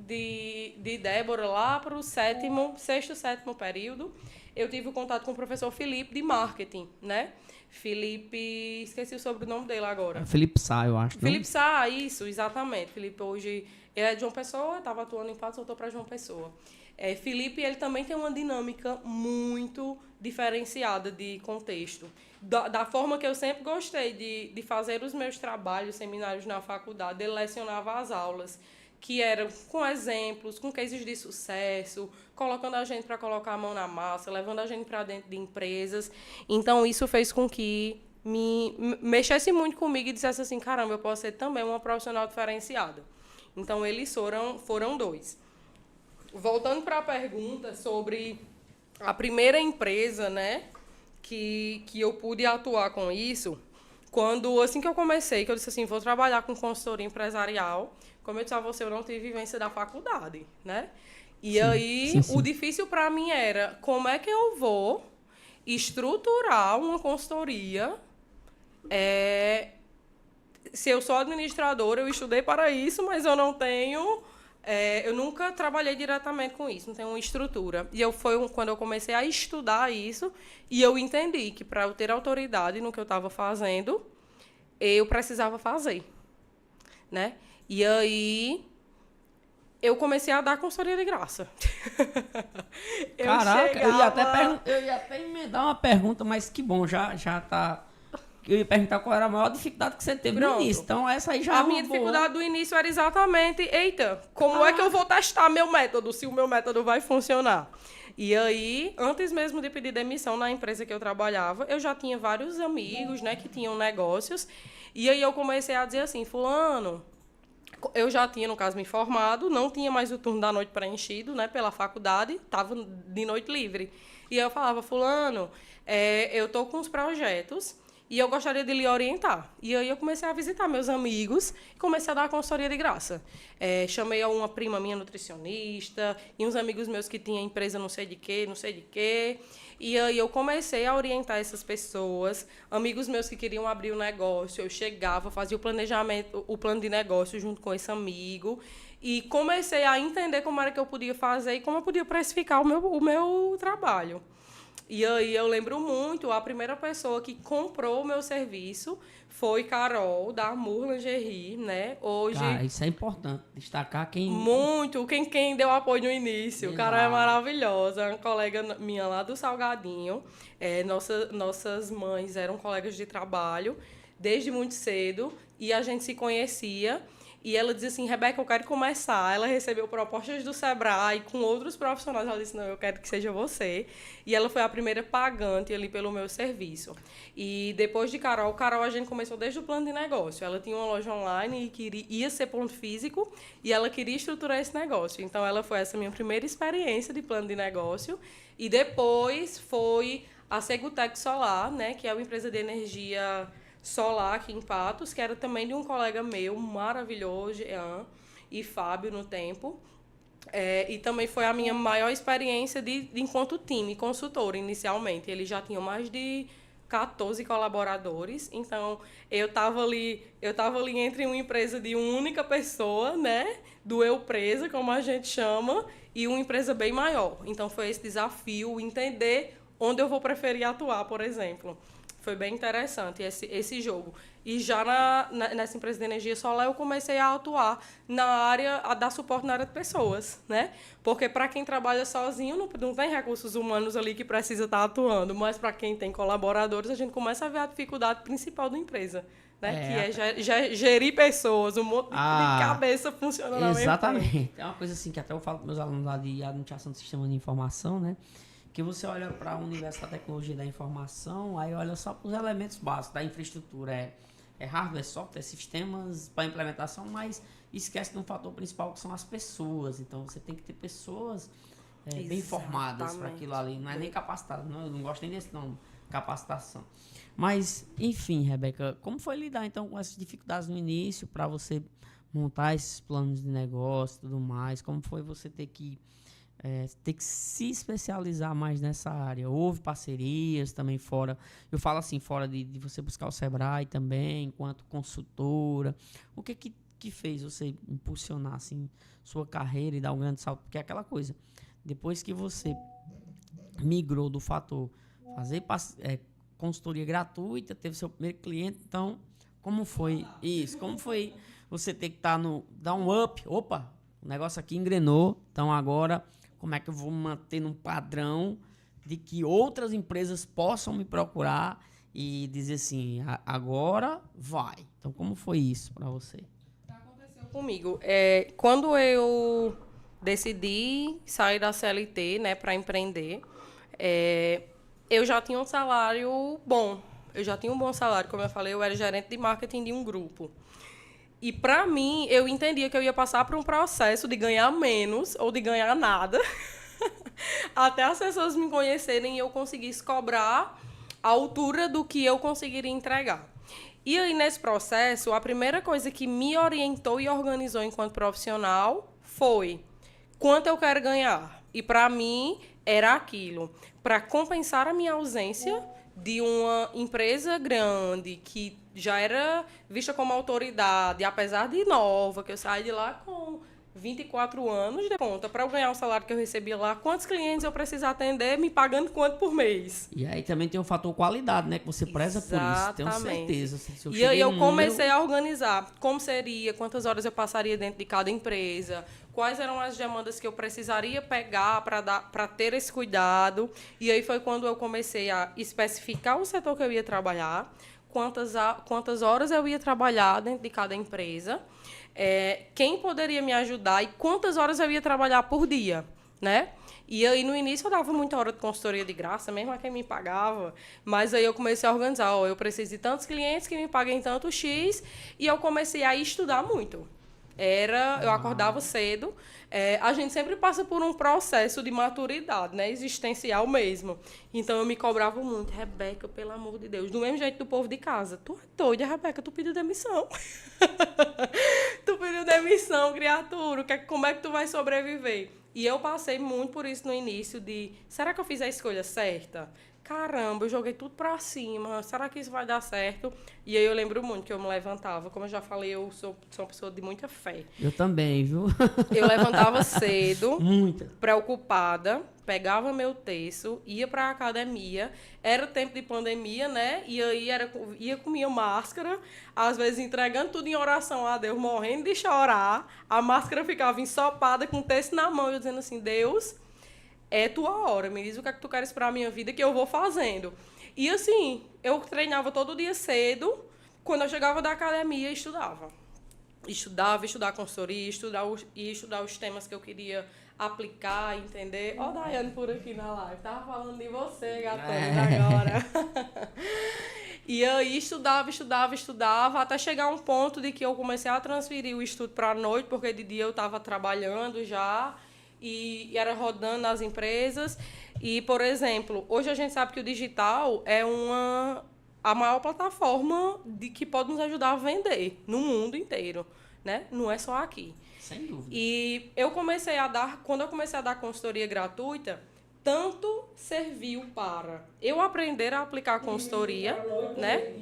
Débora, lá para o sexto, sétimo período, eu tive o contato com o professor Felipe, de marketing, né? Felipe... Esqueci o sobrenome dele agora. Felipe Sá, eu acho. Felipe Sá, isso, exatamente. Felipe hoje... Ele é de João Pessoa, estava atuando em Patos, voltou para João Pessoa. Felipe, ele também tem uma dinâmica muito diferenciada de contexto. Da forma que eu sempre gostei de fazer os meus trabalhos, seminários na faculdade, ele lecionava as aulas, que eram com exemplos, com cases de sucesso, colocando a gente para colocar a mão na massa, levando a gente para dentro de empresas. Então, isso fez com que me mexesse muito comigo e dissesse assim, caramba, eu posso ser também uma profissional diferenciada. Então, eles foram dois. Voltando para a pergunta sobre a primeira empresa, né, que eu pude atuar com isso, assim que eu comecei, que eu disse assim, vou trabalhar com consultoria empresarial, como eu disse a você, eu não tive vivência da faculdade, né? E sim. O difícil para mim era como é que eu vou estruturar uma consultoria. Se eu sou administradora, eu estudei para isso, mas eu não tenho... eu nunca trabalhei diretamente com isso, não tenho uma estrutura. E foi quando eu comecei a estudar isso, e eu entendi que para eu ter autoridade no que eu estava fazendo, eu precisava fazer, né? E aí, eu comecei a dar consultoria de graça. Caraca, eu ia até emendar uma pergunta, mas que bom, já tá eu ia perguntar qual era a maior dificuldade que você teve no início. Então, essa aí já A minha dificuldade do início era exatamente, eita, como é que eu vou testar meu método, se o meu método vai funcionar? E aí, antes mesmo de pedir demissão na empresa que eu trabalhava, eu já tinha vários amigos, né, que tinham negócios. E aí eu comecei a dizer assim, fulano, eu já tinha, no caso, me formado, não tinha mais o turno da noite preenchido, né, pela faculdade, estava de noite livre. E eu falava, fulano, eu estou com uns projetos e eu gostaria de lhe orientar. E aí eu comecei a visitar meus amigos e comecei a dar consultoria de graça. Chamei uma prima minha nutricionista e uns amigos meus que tinham empresa não sei de quê, não sei de quê. E aí eu comecei a orientar essas pessoas, amigos meus que queriam abrir o negócio, eu chegava, fazia o planejamento, o plano de negócio junto com esse amigo e comecei a entender como era que eu podia fazer e como eu podia precificar o meu trabalho. E aí eu lembro muito, a primeira pessoa que comprou o meu serviço foi Carol, da Amour Lingerie, né? Hoje... Cara, isso é importante, destacar quem... Muito, quem deu apoio no início. Exato. Carol é maravilhosa, uma colega minha lá do Salgadinho. Nossas mães eram colegas de trabalho desde muito cedo e a gente se conhecia. E ela dizia assim, Rebeca, eu quero começar. Ela recebeu propostas do Sebrae com outros profissionais. Ela disse, não, eu quero que seja você. E ela foi a primeira pagante ali pelo meu serviço. E depois de Carol, a gente começou desde o plano de negócio. Ela tinha uma loja online e ia ser ponto físico e ela queria estruturar esse negócio. Então, ela foi essa minha primeira experiência de plano de negócio. E depois foi a Segutec Solar, né, que é uma empresa de energia solar aqui em Patos, que era também de um colega meu, maravilhoso, Jean e Fábio, no tempo. E também foi a minha maior experiência enquanto time, consultora, inicialmente. Eles já tinham mais de 14 colaboradores, então eu estava ali entre uma empresa de uma única pessoa, né, do eu presa, como a gente chama, e uma empresa bem maior. Então foi esse desafio, entender onde eu vou preferir atuar, por exemplo. Foi bem interessante esse jogo. E já nessa empresa de energia solar, eu comecei a atuar na área, a dar suporte na área de pessoas, né? Porque para quem trabalha sozinho, não tem recursos humanos ali que precisa estar atuando, mas para quem tem colaboradores, a gente começa a ver a dificuldade principal da empresa, né? Que é gerir pessoas, um monte de cabeça funcionando ao mesmo tempo. Exatamente. É uma coisa assim que até eu falo para meus alunos lá de administração do sistema de informação, né? Que você olha para o universo da tecnologia da informação, aí olha só para os elementos básicos da infraestrutura, hardware, software, sistemas para implementação, mas esquece de um fator principal que são as pessoas. Então você tem que ter pessoas bem formadas para aquilo ali, não é nem capacitadas, eu não gosto nem desse nome, capacitação. Mas, enfim, Rebeca, como foi lidar então com essas dificuldades no início para você montar esses planos de negócio e tudo mais? Como foi você ter que se especializar mais nessa área? Houve parcerias também fora, eu falo assim, fora de você buscar o Sebrae também, enquanto consultora. O que fez você impulsionar assim, sua carreira e dar um grande salto? Porque é aquela coisa, depois que você migrou do fator fazer consultoria gratuita, teve seu primeiro cliente, então, como foi isso? Como foi você ter que dar um up? Opa, o negócio aqui engrenou, então agora... Como é que eu vou manter num padrão de que outras empresas possam me procurar e dizer assim, agora vai. Então, como foi isso para você? Aconteceu comigo. Quando eu decidi sair da CLT, né, para empreender, eu já tinha um salário bom. Eu já tinha um bom salário. Como eu falei, eu era gerente de marketing de um grupo. E, para mim, eu entendia que eu ia passar por um processo de ganhar menos ou de ganhar nada, até as pessoas me conhecerem e eu conseguisse cobrar a altura do que eu conseguiria entregar. E aí, nesse processo, a primeira coisa que me orientou e organizou enquanto profissional foi quanto eu quero ganhar. E, para mim, era aquilo. Para compensar a minha ausência de uma empresa grande que já era vista como autoridade, apesar de nova, que eu saí de lá com 24 anos de conta, para eu ganhar o salário que eu recebia lá, quantos clientes eu preciso atender, me pagando quanto por mês. E aí também tem o fator qualidade, né, que você preza por isso, tenho certeza. E aí eu comecei a organizar como seria, quantas horas eu passaria dentro de cada empresa, quais eram as demandas que eu precisaria pegar para ter esse cuidado. E aí foi quando eu comecei a especificar o setor que eu ia trabalhar, quantas horas eu ia trabalhar dentro de cada empresa, quem poderia me ajudar e quantas horas eu ia trabalhar por dia, né? E aí, no início, eu dava muita hora de consultoria de graça, mesmo a quem me pagava. Mas aí eu comecei a organizar, eu preciso de tantos clientes que me paguem tanto X, e eu comecei a estudar muito. Eu acordava cedo. A gente sempre passa por um processo de maturidade, né? Existencial mesmo. Então, eu me cobrava muito. Rebeca, pelo amor de Deus. Do mesmo jeito do povo de casa. Tu é doida, Rebeca, tu pediu demissão. Tu pediu demissão, criatura. Como é que tu vai sobreviver? E eu passei muito por isso no início de... Será que eu fiz a escolha certa? Caramba, eu joguei tudo pra cima. Será que isso vai dar certo? E aí eu lembro muito que eu me levantava. Como eu já falei, eu sou uma pessoa de muita fé. Eu também, viu? Eu levantava cedo, Muita. preocupada, pegava meu terço, ia pra academia. Era tempo de pandemia, né? E aí ia com minha máscara, às vezes entregando tudo em oração a Deus, morrendo de chorar. A máscara ficava ensopada com o terço na mão, eu dizendo assim, Deus... É tua hora, me diz o que é que tu queres para a minha vida que eu vou fazendo. E assim, eu treinava todo dia cedo, quando eu chegava da academia, estudava. Estudar consultoria, estudar os temas que eu queria aplicar, entender. Ó, Daiane por aqui na live, tava falando de você, gatona, agora. E aí estudava, até chegar um ponto de que eu comecei a transferir o estudo para a noite, porque de dia eu estava trabalhando já, e era rodando nas empresas. E, por exemplo, hoje a gente sabe que o digital é a maior plataforma que pode nos ajudar a vender no mundo inteiro, né? Não é só aqui. Sem dúvida. E quando eu comecei a dar consultoria gratuita, tanto serviu para eu aprender a aplicar a consultoria, né?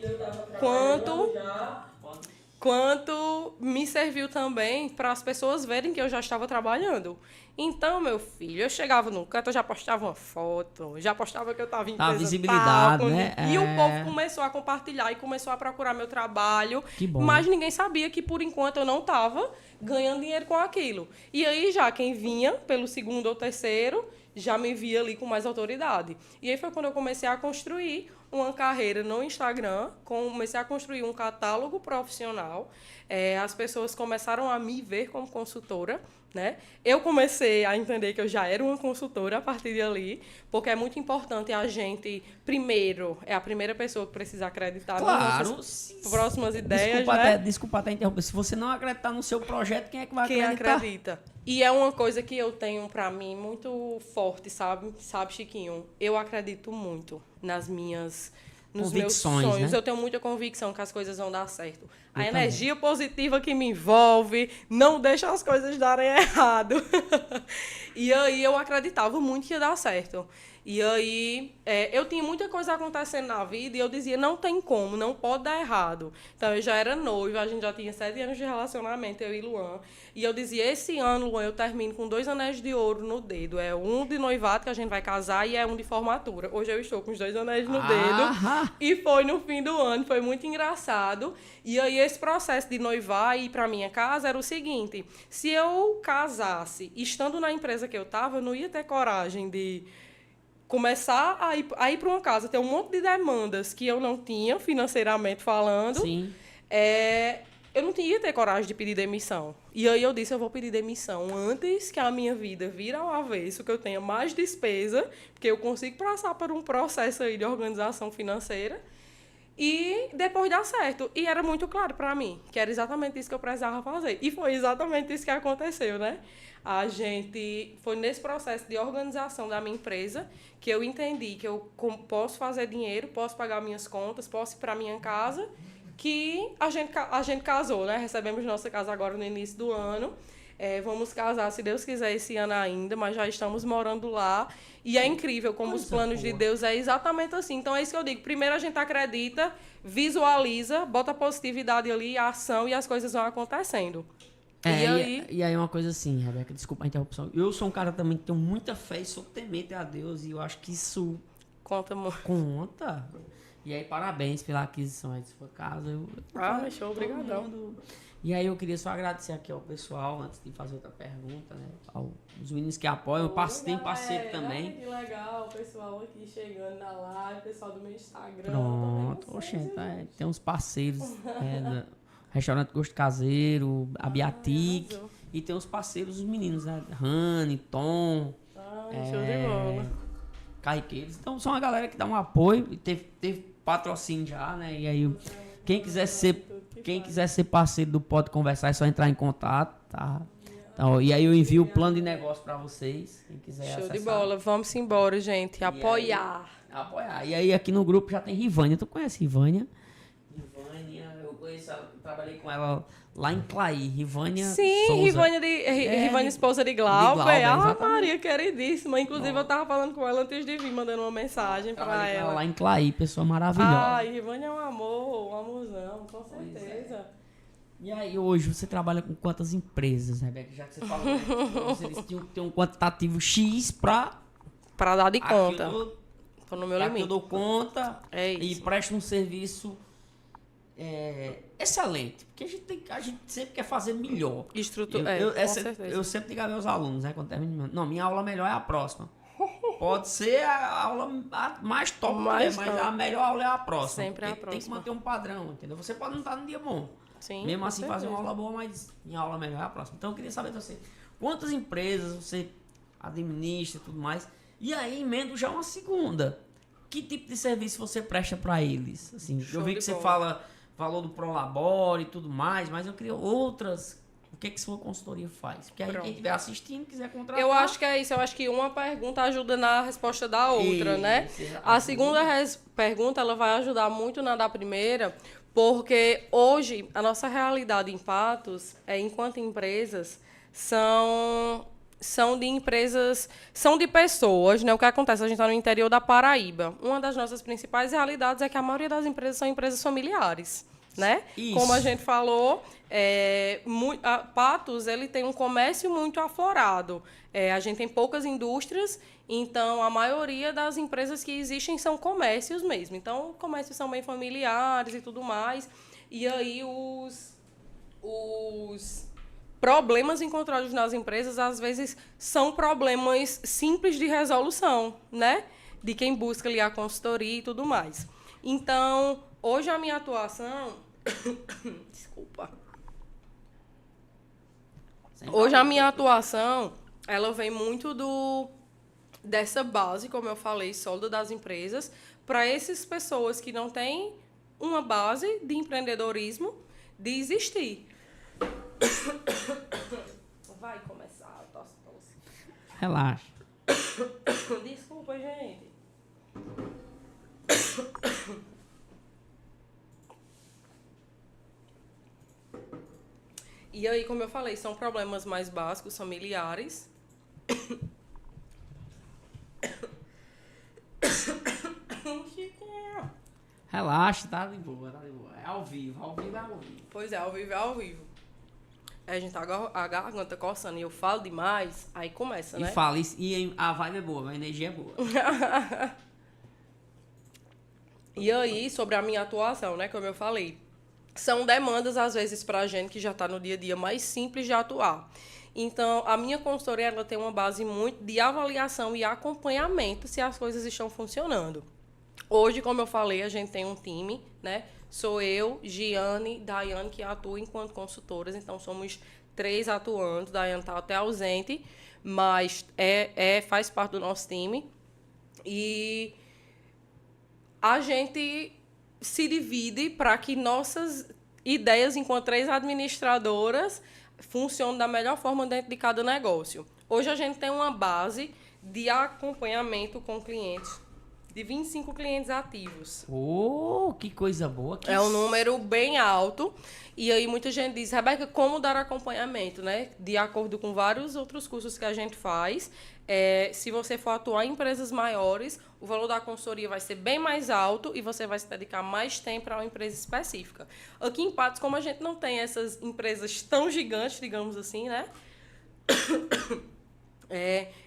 Quanto me serviu também para as pessoas verem que eu já estava trabalhando. Então, meu filho, eu chegava num canto, eu já postava uma foto, já postava que eu estava em empresa. A visibilidade, tal, né? E o povo começou a compartilhar e começou a procurar meu trabalho. Que bom. Mas ninguém sabia que, por enquanto, eu não estava ganhando dinheiro com aquilo. E aí, já quem vinha pelo segundo ou terceiro, já me via ali com mais autoridade. E aí foi quando eu comecei a construir uma carreira no Instagram, comecei a construir um catálogo profissional. As pessoas começaram a me ver como consultora, né? Eu comecei a entender que eu já era uma consultora a partir de ali, porque é muito importante a gente, primeiro, é a primeira pessoa que precisa acreditar nas nossas próximas ideias, né? Desculpa até interromper. Se você não acreditar no seu projeto, quem é que vai acreditar? Quem acredita? E é uma coisa que eu tenho pra mim muito forte, sabe, Chiquinho? Eu acredito muito nos meus sonhos. Né? Eu tenho muita convicção que as coisas vão dar certo. A energia positiva que me envolve não deixa as coisas darem errado. E aí eu acreditava muito que ia dar certo. E aí eu tinha muita coisa acontecendo na vida e eu dizia, não tem como, não pode dar errado. Então eu já era noiva, a gente já tinha 7 anos de relacionamento, eu e Luan. E eu dizia, esse ano, Luan, eu termino com 2 anéis de ouro no dedo. É um de noivado que a gente vai casar e é um de formatura. Hoje eu estou com os 2 anéis no dedo. E foi no fim do ano, foi muito engraçado. E aí esse processo de noivar e ir para minha casa era o seguinte, se eu casasse estando na empresa que eu estava, eu não ia ter coragem de começar a ir para uma casa, ter um monte de demandas que eu não tinha, financeiramente falando. Sim. Eu não ia ter coragem de pedir demissão. E aí eu disse, eu vou pedir demissão antes que a minha vida vire ao avesso, que eu tenha mais despesa, porque eu consigo passar por um processo aí de organização financeira e depois dar certo. E era muito claro para mim que era exatamente isso que eu precisava fazer. E foi exatamente isso que aconteceu, né? Foi nesse processo de organização da minha empresa que eu entendi que eu posso fazer dinheiro, posso pagar minhas contas, posso ir para minha casa, que a gente casou, né? Recebemos nossa casa agora no início do ano. Vamos casar, se Deus quiser, esse ano ainda, mas já estamos morando lá. E é incrível como os planos de Deus é exatamente assim. Então, é isso que eu digo. Primeiro a gente acredita, visualiza, bota a positividade ali, a ação, e as coisas vão acontecendo. E aí uma coisa assim, Rebeca, desculpa a interrupção. Eu sou um cara também que tenho muita fé e sou temente a Deus, e eu acho que isso conta muito. E aí, parabéns pela aquisição aí de sua casa. Show, obrigadão. E aí eu queria só agradecer aqui ao pessoal, antes de fazer outra pergunta, né? Aos meninos que apoiam. Tem parceiro também. Que legal, o pessoal aqui chegando na live, o pessoal do meu Instagram. Pronto. Tem uns parceiros. Restaurante Gosto Caseiro, a Biatic. E tem uns parceiros, os meninos, né? Rani, Tom. Show de bola. Carriqueiros. Então são uma galera que dá um apoio. E teve patrocínio já, né? E aí, quem quiser ser parceiro do Pode Conversar, é só entrar em contato, tá? Então, e aí eu envio o plano de negócio pra vocês, quem quiser Show acessar. de bola. Vamos embora, gente. Apoiar. E aí aqui no grupo já tem Rivânia. Tu conhece Rivânia? Rivânia, eu conheço, eu trabalhei com ela lá em Claí. Rivânia Souza. Rivânia, esposa de Glauber. Maria queridíssima. Inclusive, eu tava falando com ela antes de vir, mandando uma mensagem pra ela. Lá em Claí, pessoa maravilhosa. Rivânia é um amor, um amorzão, com certeza. E aí, hoje, você trabalha com quantas empresas, Rebeca? Já que você falou, vocês tinham que ter um quantitativo X pra dar de conta. Tô no meu limite. Eu dou conta e presto um serviço excelente. Porque a gente sempre quer fazer melhor. Eu sempre digo aos meus alunos, né? Quando termino, não, minha aula melhor é a próxima. Pode ser a aula mais top, mas a melhor aula é a próxima. Sempre é a próxima. Tem que manter um padrão, entendeu? Você pode não estar no dia bom. Sim, mesmo assim fazer uma aula boa, mas minha aula melhor é a próxima. Então eu queria saber de você, quantas empresas você administra e tudo mais, e aí emendo já uma segunda. Que tipo de serviço você presta para eles? Assim, eu vi que você falou do Prolabore e tudo mais, mas eu queria outras. O que sua consultoria faz? Porque aí quem estiver assistindo, quiser contratar... Eu acho que é isso. Eu acho que uma pergunta ajuda na resposta da outra, né? A segunda pergunta, ela vai ajudar muito na da primeira, porque hoje a nossa realidade em Patos, enquanto empresas, são de pessoas, né? O que acontece? A gente está no interior da Paraíba. Uma das nossas principais realidades é que a maioria das empresas são empresas familiares, né? Isso. Como a gente falou, Patos ele tem um comércio muito aflorado. A gente tem poucas indústrias, então a maioria das empresas que existem são comércios mesmo. Então, comércios são bem familiares e tudo mais. E aí os problemas encontrados nas empresas, às vezes, são problemas simples de resolução, né? De quem busca ali a consultoria e tudo mais. Então, hoje a minha atuação... Desculpa. Hoje a minha atuação, ela vem muito dessa base, como eu falei, sólida das empresas, para essas pessoas que não têm uma base de empreendedorismo, de existir. Vai começar a tosse. Relaxa. Desculpa, gente. E aí, como eu falei, são problemas mais básicos, familiares. Relaxa, tá de boa. É ao vivo é ao vivo. Pois é, ao vivo é ao vivo. A gente tá a garganta coçando e eu falo demais, aí começa, né? E fala, e a vibe é boa, a energia é boa. E aí, sobre a minha atuação, né, como eu falei, são demandas, às vezes, pra gente que já tá no dia a dia mais simples de atuar. Então, a minha consultoria, ela tem uma base muito de avaliação e acompanhamento se as coisas estão funcionando. Hoje, como eu falei, a gente tem um time, né? Sou eu, Giane, Daiane, que atuam enquanto consultoras. Então, somos 3 atuando. Daiane está até ausente, mas faz parte do nosso time. E a gente se divide para que nossas ideias, enquanto 3 administradoras, funcionem da melhor forma dentro de cada negócio. Hoje, a gente tem uma base de acompanhamento com clientes, de 25 clientes ativos. Oh, que coisa boa. É um número bem alto. E aí muita gente diz, Rebeca, como dar acompanhamento, né? De acordo com vários outros cursos que a gente faz, se você for atuar em empresas maiores, o valor da consultoria vai ser bem mais alto e você vai se dedicar mais tempo a uma empresa específica. Aqui em Patos, como a gente não tem essas empresas tão gigantes, digamos assim, né?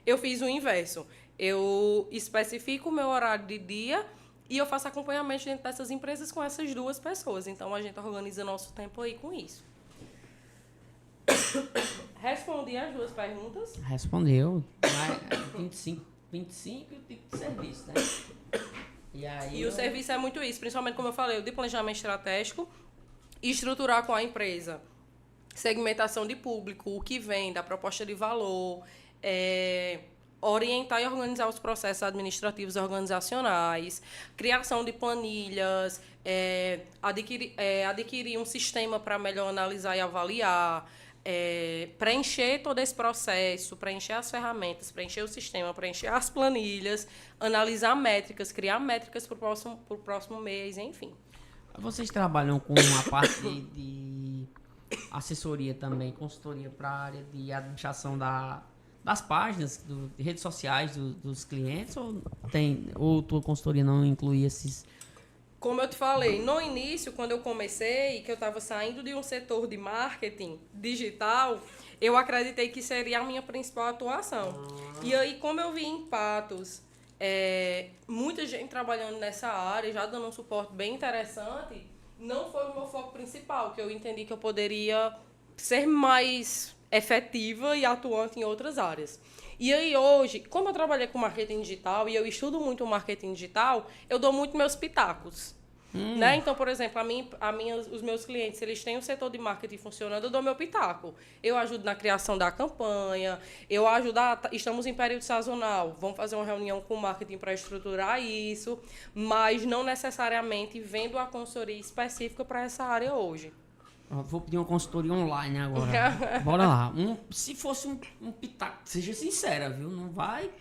Eu fiz o inverso. Eu especifico o meu horário de dia e eu faço acompanhamento dentro dessas empresas com essas 2 pessoas. Então, a gente organiza nosso tempo aí com isso. Respondi as duas perguntas. Respondeu. 25 e o tipo de serviço, né? E o serviço é muito isso, principalmente como eu falei, o de planejamento estratégico, estruturar com a empresa, segmentação de público, o que vende, a proposta de valor, orientar e organizar os processos administrativos e organizacionais, criação de planilhas, adquirir um sistema para melhor analisar e avaliar, preencher todo esse processo, preencher as ferramentas, preencher o sistema, preencher as planilhas, analisar métricas, criar métricas para o próximo mês, enfim. Vocês trabalham com a parte de assessoria também, consultoria para a área de administração das páginas, de redes sociais dos clientes, ou tua consultoria não inclui esses? Como eu te falei, no início, quando eu comecei, que eu estava saindo de um setor de marketing digital, eu acreditei que seria a minha principal atuação. E aí, como eu vi em Patos, muita gente trabalhando nessa área, já dando um suporte bem interessante, não foi o meu foco principal, que eu entendi que eu poderia ser mais efetiva e atuante em outras áreas. E aí hoje, como eu trabalhei com marketing digital e eu estudo muito o marketing digital, eu dou muito meus pitacos. Né? Então, por exemplo, os meus clientes, se eles têm um setor de marketing funcionando, eu dou meu pitaco. Eu ajudo na criação da campanha, eu ajudo estamos em período sazonal, vamos fazer uma reunião com o marketing para estruturar isso, mas não necessariamente vendo a consultoria específica para essa área hoje. Vou pedir uma consultoria online agora. Bora lá. Se fosse um pitaco, seja sincera, viu? Não vai...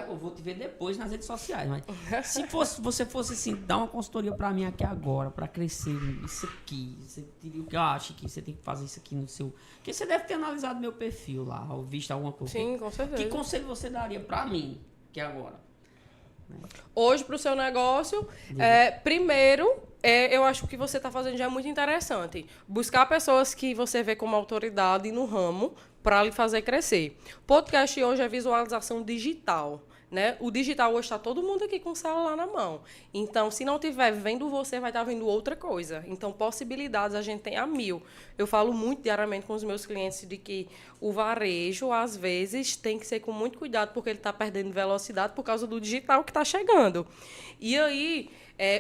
Eu vou te ver depois nas redes sociais, mas se você fosse assim, dar uma consultoria pra mim aqui agora, pra crescer isso aqui, você diria o que eu acho que você tem que fazer isso aqui no seu... Porque você deve ter analisado meu perfil lá, ou visto alguma coisa. Sim, com certeza. Que conselho você daria pra mim, que agora? Hoje, pro seu negócio, primeiro... eu acho que o que você está fazendo já é muito interessante. Buscar pessoas que você vê como autoridade no ramo para lhe fazer crescer. Podcast hoje é visualização digital, né? O digital hoje está todo mundo aqui com o celular na mão. Então, se não estiver vendo você, vai estar vendo outra coisa. Então, possibilidades a gente tem a mil. Eu falo muito diariamente com os meus clientes de que o varejo, às vezes, tem que ser com muito cuidado porque ele está perdendo velocidade por causa do digital que está chegando. E aí...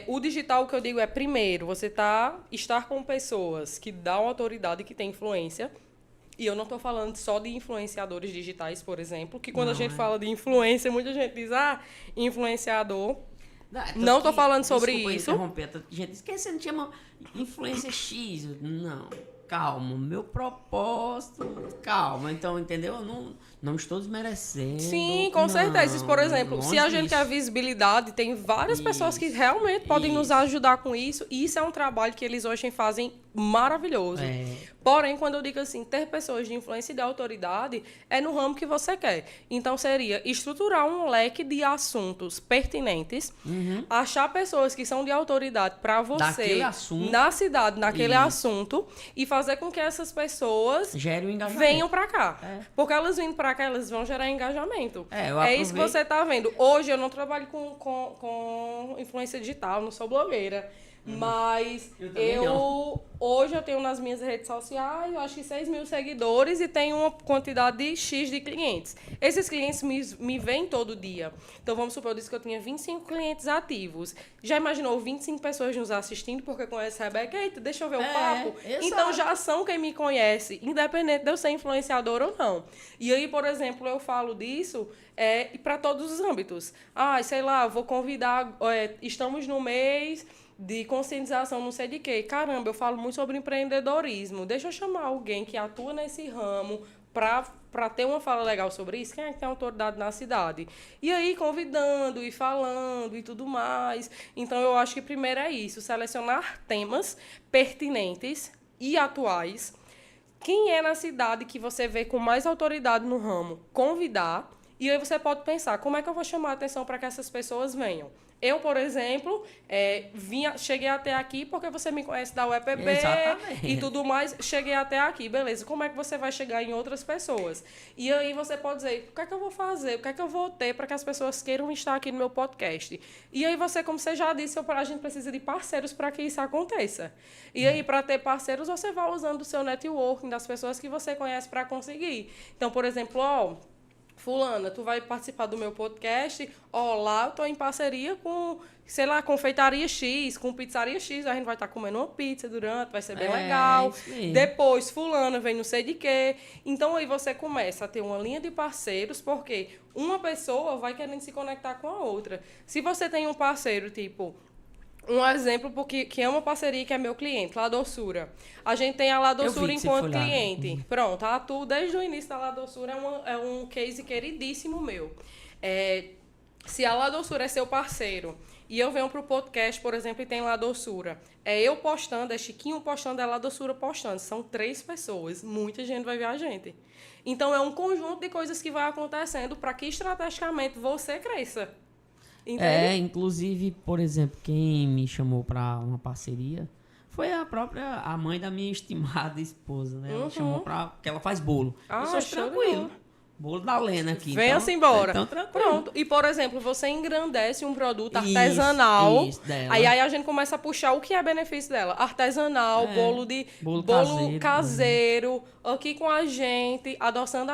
o digital, o que eu digo é, primeiro, você estar com pessoas que dão autoridade e que têm influência. E eu não estou falando só de influenciadores digitais, por exemplo, que quando a gente fala de influência, muita gente diz, influenciador. Não estou falando sobre isso. Gente, esquece, não chama influência X. Não, calma, meu propósito, calma. Então, entendeu? Eu não estou desmerecendo. Sim, com certeza. Por exemplo, se a gente quer visibilidade, tem várias pessoas que realmente podem nos ajudar com isso. E isso é um trabalho que eles hoje fazem maravilhoso. Porém, quando eu digo assim, ter pessoas de influência e de autoridade, é no ramo que você quer. Então, seria estruturar um leque de assuntos pertinentes, achar pessoas que são de autoridade para você, na cidade, naquele assunto, e fazer com que essas pessoas venham para cá. Porque elas vindo para cá, elas vão gerar engajamento. É isso que você está vendo. Hoje, eu não trabalho com influência digital, não sou blogueira. Mas hoje eu tenho nas minhas redes sociais, eu acho que 6 mil seguidores e tenho uma quantidade X de clientes. Esses clientes me veem todo dia. Então, vamos supor, eu disse que eu tinha 25 clientes ativos. Já imaginou 25 pessoas nos assistindo porque conhece a Rebeca? Eita, deixa eu ver o papo. Então, já são quem me conhece, independente de eu ser influenciador ou não. E aí, por exemplo, eu falo disso para todos os âmbitos. Sei lá, vou convidar... estamos no mês... de conscientização, não sei de quê. Caramba, eu falo muito sobre empreendedorismo. Deixa eu chamar alguém que atua nesse ramo para ter uma fala legal sobre isso. Quem é que tem autoridade na cidade? E aí, convidando e falando e tudo mais. Então, eu acho que primeiro é isso. Selecionar temas pertinentes e atuais. Quem é na cidade que você vê com mais autoridade no ramo? Convidar. E aí você pode pensar, como é que eu vou chamar a atenção para que essas pessoas venham? Eu, por exemplo, cheguei até aqui porque você me conhece da UEPB e tudo mais, cheguei até aqui, beleza. Como é que você vai chegar em outras pessoas? E aí você pode dizer, o que é que eu vou fazer? O que é que eu vou ter para que as pessoas queiram estar aqui no meu podcast? E aí você, como você já disse, a gente precisa de parceiros para que isso aconteça. E aí, para ter parceiros, você vai usando o seu networking, das pessoas que você conhece para conseguir. Então, por exemplo, fulana, tu vai participar do meu podcast, lá eu tô em parceria com, sei lá, confeitaria X, com pizzaria X, a gente vai estar comendo uma pizza durante, vai ser bem legal. Depois, fulana vem não sei de quê. Então, aí você começa a ter uma linha de parceiros, porque uma pessoa vai querendo se conectar com a outra. Se você tem um parceiro, tipo... Um exemplo que é uma parceria que é meu cliente, La Doçura. A gente tem a La Doçura enquanto cliente. Pronto, a Atu, desde o início da La Doçura, é um case queridíssimo meu. Se a La Doçura é seu parceiro e eu venho para o podcast, por exemplo, e tem La Doçura, eu postando, é Chiquinho postando, é La Doçura postando. São 3 pessoas. Muita gente vai ver a gente. Então, é um conjunto de coisas que vai acontecendo para que estrategicamente você cresça. Entende? Inclusive, por exemplo, quem me chamou para uma parceria foi a mãe da minha estimada esposa, né? Ela chamou porque ela faz bolo. Eu sou tranquilo. Bolo da Lena aqui. Venha-se embora. Então, tranquilo. Pronto. E, por exemplo, você engrandece um produto artesanal. Isso dela. Aí a gente começa a puxar o que é benefício dela. Artesanal, bolo caseiro, aqui com a gente, adoçando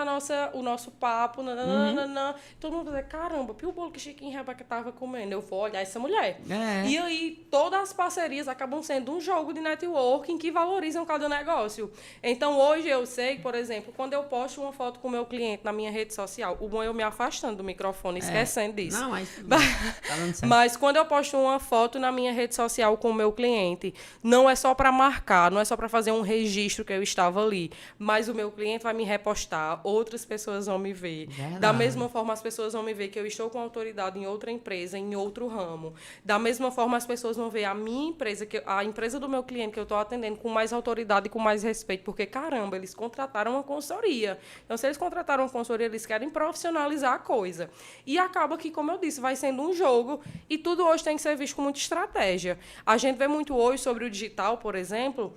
o nosso papo. Nananana. Todo mundo vai dizer, caramba, e o bolo que Chiquinho e Rebeca tava comendo? Eu vou olhar essa mulher. E aí, todas as parcerias acabam sendo um jogo de networking que valorizam cada negócio. Então, hoje eu sei, por exemplo, quando eu posto uma foto com o meu cliente na minha rede social, o bom é eu me afastando do microfone, esquecendo disso. Não, mas tá dando certo. Mas quando eu posto uma foto na minha rede social com o meu cliente, não é só para marcar, não é só para fazer um registro que eu estava ali, mas o meu cliente vai me repostar, outras pessoas vão me ver. Verdade. Da mesma forma, as pessoas vão me ver que eu estou com autoridade em outra empresa, em outro ramo. Da mesma forma, as pessoas vão ver a minha empresa, a empresa do meu cliente que eu estou atendendo com mais autoridade e com mais respeito, porque, caramba, eles contrataram uma consultoria. Então, se eles contrataram uma consultoria, eles querem profissionalizar a coisa. E acaba que, como eu disse, vai sendo um jogo e tudo hoje tem que ser visto com muita estratégia. A gente vê muito hoje sobre o digital, por exemplo,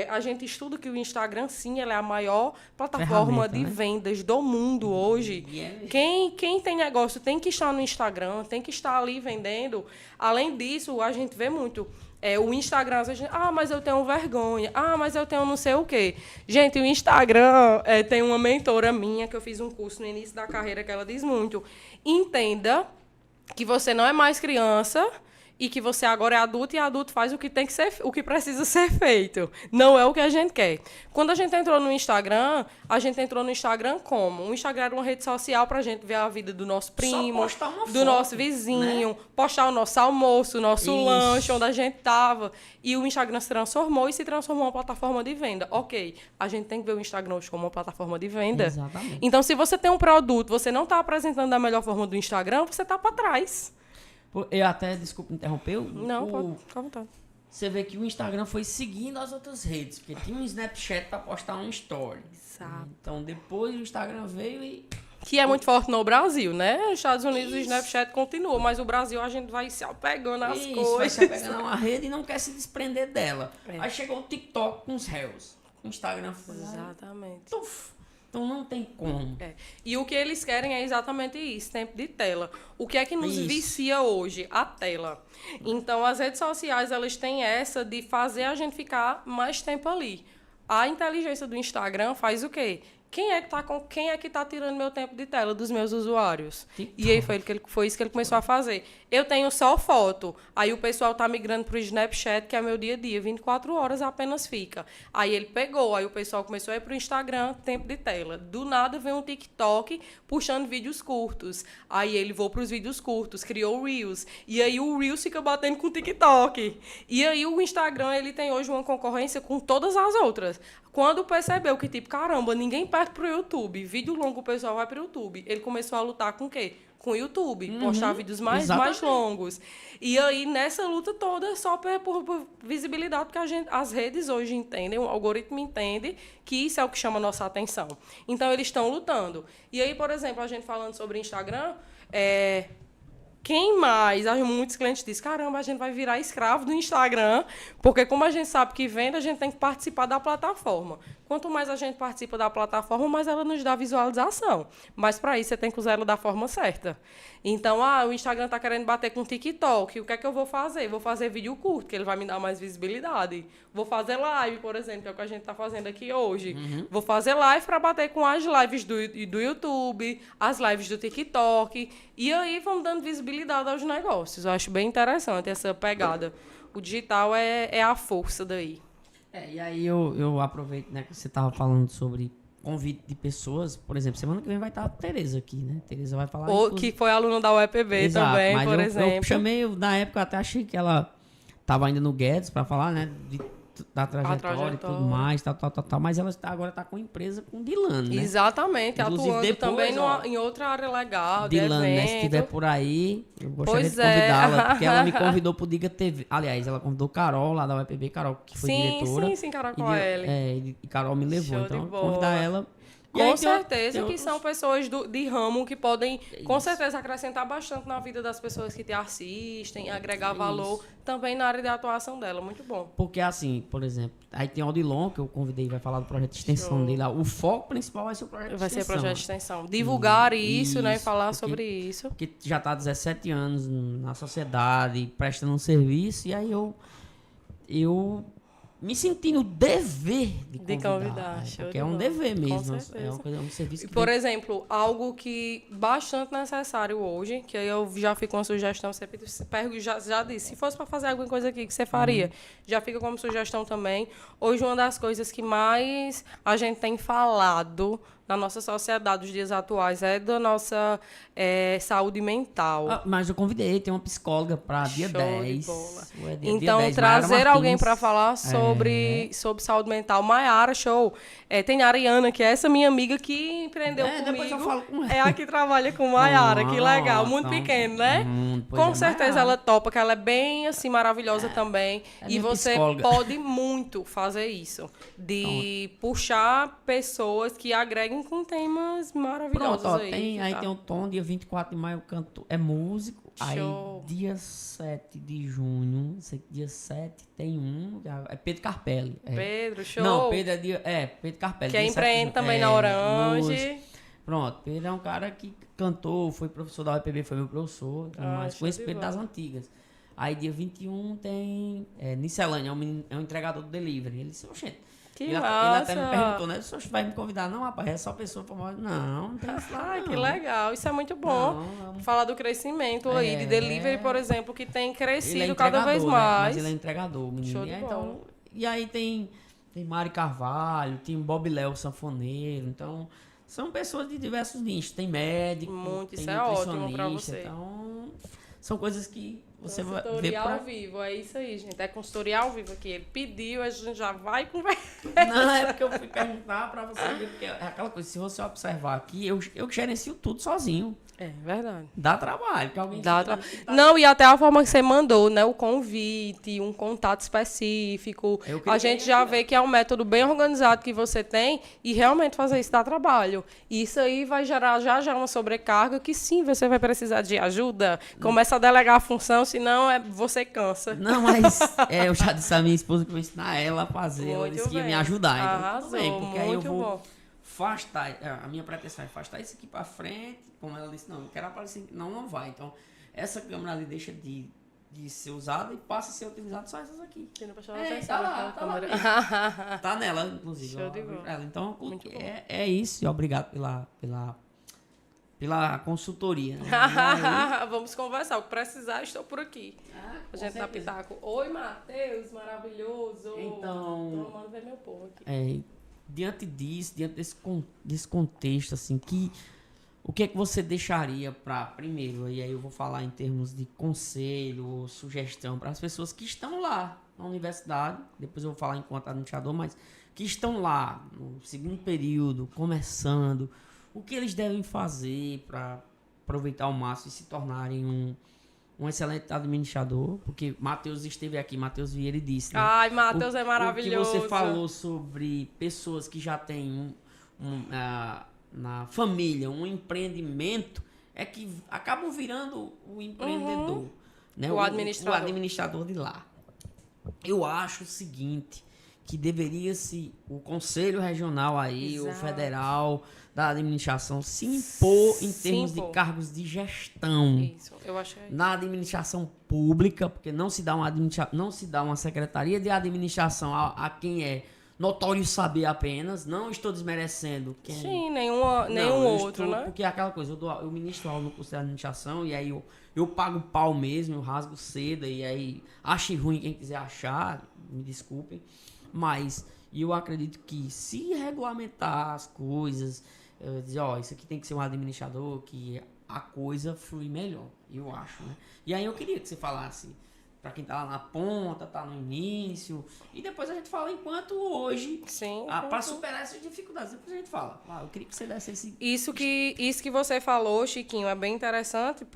a gente estuda que o Instagram, sim, ela é a maior plataforma de vendas do mundo hoje. Quem tem negócio tem que estar no Instagram, tem que estar ali vendendo. Além disso, a gente vê muito... o Instagram, às vezes, mas eu tenho vergonha, mas eu tenho não sei o quê. Gente, o Instagram tem uma mentora minha, que eu fiz um curso no início da carreira, que ela diz muito, entenda que você não é mais criança e que você agora é adulto e adulto faz o que precisa ser feito. Não é o que a gente quer. Quando a gente entrou no Instagram, a gente entrou no Instagram como? O Instagram era uma rede social para a gente ver a vida do nosso primo, do nosso vizinho, né? Postar o nosso almoço, o nosso lanche, onde a gente estava. E o Instagram se transformou em uma plataforma de venda. Ok, a gente tem que ver o Instagram hoje como uma plataforma de venda. Exatamente. Então, se você tem um produto, você não está apresentando da melhor forma do Instagram, você está para trás. Eu até, desculpa, interrompeu. Não, pode ficar à vontade. Você vê que o Instagram foi seguindo as outras redes, porque tinha um Snapchat para postar um story. Exato. Então, depois o Instagram veio e... Que é muito forte no Brasil, né? Nos Estados Unidos o Snapchat continua, mas o Brasil a gente vai se apegando às coisas. Vai se apegando a uma rede e não quer se desprender dela. Aí chegou o TikTok com os Reels. O Instagram foi exatamente. Então não tem como. E o que eles querem é exatamente isso, tempo de tela. O que é que nos vicia hoje? A tela. Então, as redes sociais, elas têm essa de fazer a gente ficar mais tempo ali. A inteligência do Instagram faz o quê? Quem é que tá tirando meu tempo de tela dos meus usuários? E aí foi isso que ele começou a fazer. Eu tenho só foto. Aí o pessoal tá migrando pro Snapchat, que é meu dia a dia. 24 horas apenas fica. Aí ele pegou. Aí o pessoal começou a ir pro Instagram, tempo de tela. Do nada vem um TikTok puxando vídeos curtos. Aí ele voou pros vídeos curtos, criou o Reels. E aí o Reels fica batendo com o TikTok. E aí o Instagram, ele tem hoje uma concorrência com todas as outras. Quando percebeu que, tipo, caramba, ninguém parte pro YouTube, vídeo longo o pessoal vai pro YouTube, ele começou a lutar com o quê? Com o YouTube, postar vídeos mais longos. E aí, nessa luta toda, só por visibilidade, porque as redes hoje entendem, o algoritmo entende que isso é o que chama a nossa atenção. Então, eles estão lutando. E aí, por exemplo, a gente falando sobre Instagram, Quem mais? Muitos clientes dizem, caramba, a gente vai virar escravo do Instagram, porque como a gente sabe que vende, a gente tem que participar da plataforma. Quanto mais a gente participa da plataforma, mais ela nos dá visualização. Mas para isso, você tem que usar ela da forma certa. Então, o Instagram está querendo bater com o TikTok. O que é que eu vou fazer? Vou fazer vídeo curto, que ele vai me dar mais visibilidade. Vou fazer live, por exemplo, que é o que a gente está fazendo aqui hoje. Vou fazer live para bater com as lives do YouTube, as lives do TikTok. E aí, vamos dando visibilidade aos negócios. Eu acho bem interessante essa pegada. O digital é a força daí. E aí eu aproveito, né, que você estava falando sobre convite de pessoas. Por exemplo, semana que vem vai estar a Tereza aqui, né? Tereza vai falar... Que foi aluna da UEPB. Exato, também, mas por exemplo. Eu chamei, na época, eu até achei que ela estava ainda no Guedes para falar, né, da trajetória e tudo mais, tal, mas ela agora está com empresa com Dilane, né? Exatamente, inclusive, atuando depois, também em outra área legal, Dilane, né, se estiver por aí, eu gostaria de convidá-la, porque ela me convidou pro Diga TV. Aliás, ela convidou Carol, lá da UEPB, Carol, que foi diretora. Sim, Carol com ele. E Carol me levou, então eu vou convidar ela. Com certeza que são pessoas de ramo que podem, com certeza, acrescentar bastante na vida das pessoas que te assistem, agregar valor também na área de atuação dela. Muito bom. Porque, assim, por exemplo, aí tem o Odilon, que eu convidei, vai falar do projeto de extensão dele lá. O foco principal vai ser o projeto de extensão. Vai ser o projeto de extensão. Divulgar isso, né? E falar sobre isso. Porque já está há 17 anos na sociedade, prestando um serviço, e aí eu me senti no dever de convidar. Porque é um dever mesmo. É um serviço que... Por exemplo, algo que bastante necessário hoje, que aí eu já fico com uma sugestão, sempre já disse, se fosse para fazer alguma coisa aqui que você faria, já fica como sugestão também. Hoje, uma das coisas que mais a gente tem falado na nossa sociedade dos dias atuais é da nossa saúde mental. Mas eu convidei, tem uma psicóloga para dia 10. De bola. Então, dia 10, trazer alguém para falar sobre saúde mental. Maiara, show. Tem a Ariana, que é essa minha amiga que empreendeu comigo. Depois eu falo com ela. É a que trabalha com Maiara, que legal. Muito pequeno, né? Com certeza ela topa, que ela é bem assim, maravilhosa também. E você pode muito fazer isso. De puxar pessoas que agreguem com temas maravilhosos. Pronto, tem o Tom, dia 24 de maio, é músico. Show. Aí, dia 7 de junho, dia 7 tem é Pedro Carpelli. Pedro, show. Não, Pedro Pedro Carpelli. Que empreende também na Orange. Pronto, Pedro é um cara que cantou, foi professor da UEPB, foi meu professor, mas conheço Pedro das antigas. Aí, dia 21 tem Nicelândia, é um entregador do delivery. Ele disse, oxente, ele até me perguntou, né? Você vai me convidar? Não, rapaz, é só pessoa famosa. Não tem isso lá, que legal. Isso é muito bom. Falar do crescimento aí, de delivery, por exemplo, que tem crescido cada vez mais. Mas ele é entregador, menino. Show de bola. E aí tem Mari Carvalho, tem Bob Léo Sanfoneiro. Então, são pessoas de diversos nichos. Tem médico, tem isso é ótimo pra você. Então, são coisas que você vai ver consultoria ao vivo, é isso aí, gente. É consultoria ao vivo aqui. Ele pediu, a gente já vai conversar. Não, é porque eu fui perguntar pra você ver, porque é aquela coisa, se você observar aqui, eu gerencio tudo sozinho. É verdade. Dá trabalho, que alguém... Não, e até a forma que você mandou, né? O convite, um contato específico. A gente já vê que é um método bem organizado que você tem e realmente fazer isso dá trabalho. Isso aí vai gerar já uma sobrecarga que sim, você vai precisar de ajuda. Começa a delegar a função, senão você cansa. Não, mas eu já disse à minha esposa que eu vou ensinar ela a fazer. Ela disse que ia me ajudar. Então, arrasou, tudo bem, porque aí eu vou... bom. A minha pretensão é afastar isso aqui pra frente, como ela disse, não, eu quero aparecer, não vai. Então, essa câmera ali deixa de ser usada e passa a ser utilizada só essas aqui. Tá lá. Tá nela, inclusive. Show de bola. Então, é isso, e obrigado pela consultoria. Né? Aí... Vamos conversar, o que precisar, estou por aqui. A gente dá pitaco. Oi, Matheus, maravilhoso. Então... Tô amando ver meu povo aqui. Diante desse contexto, assim, o que é que você deixaria para, primeiro, e aí eu vou falar em termos de conselho, sugestão para as pessoas que estão lá na universidade, depois eu vou falar enquanto administrador, mas que estão lá no segundo período, começando, o que eles devem fazer para aproveitar ao máximo e se tornarem um excelente administrador, porque Matheus esteve aqui, Matheus Vieira, e disse, né? Ai, Matheus é maravilhoso. O que você falou sobre pessoas que já têm na família um empreendimento é que acabam virando o empreendedor, né? O administrador. O administrador de lá. Eu acho o seguinte, que deveria-se o Conselho Regional aí, Exato. o Federal da Administração, se impor em termos de impor. cargos de gestão. Isso, eu acho que é isso. Na administração pública, porque não se dá uma secretaria de administração a quem é notório saber apenas. Não estou desmerecendo quem... Sim, nenhum eu outro, estou, né? porque é aquela coisa, eu ministro aula no curso de administração e aí eu pago pau mesmo, eu rasgo seda e aí ache ruim quem quiser achar, me desculpem, mas eu acredito que se regulamentar as coisas, dizer, isso aqui tem que ser um administrador, que a coisa flui melhor, eu acho, né? E aí eu queria que você falasse para quem tá lá na ponta, tá no início, e depois a gente fala enquanto hoje, para superar essas dificuldades, depois a gente fala. Eu queria que você desse esse... Isso que você falou, Chiquinho, é bem interessante.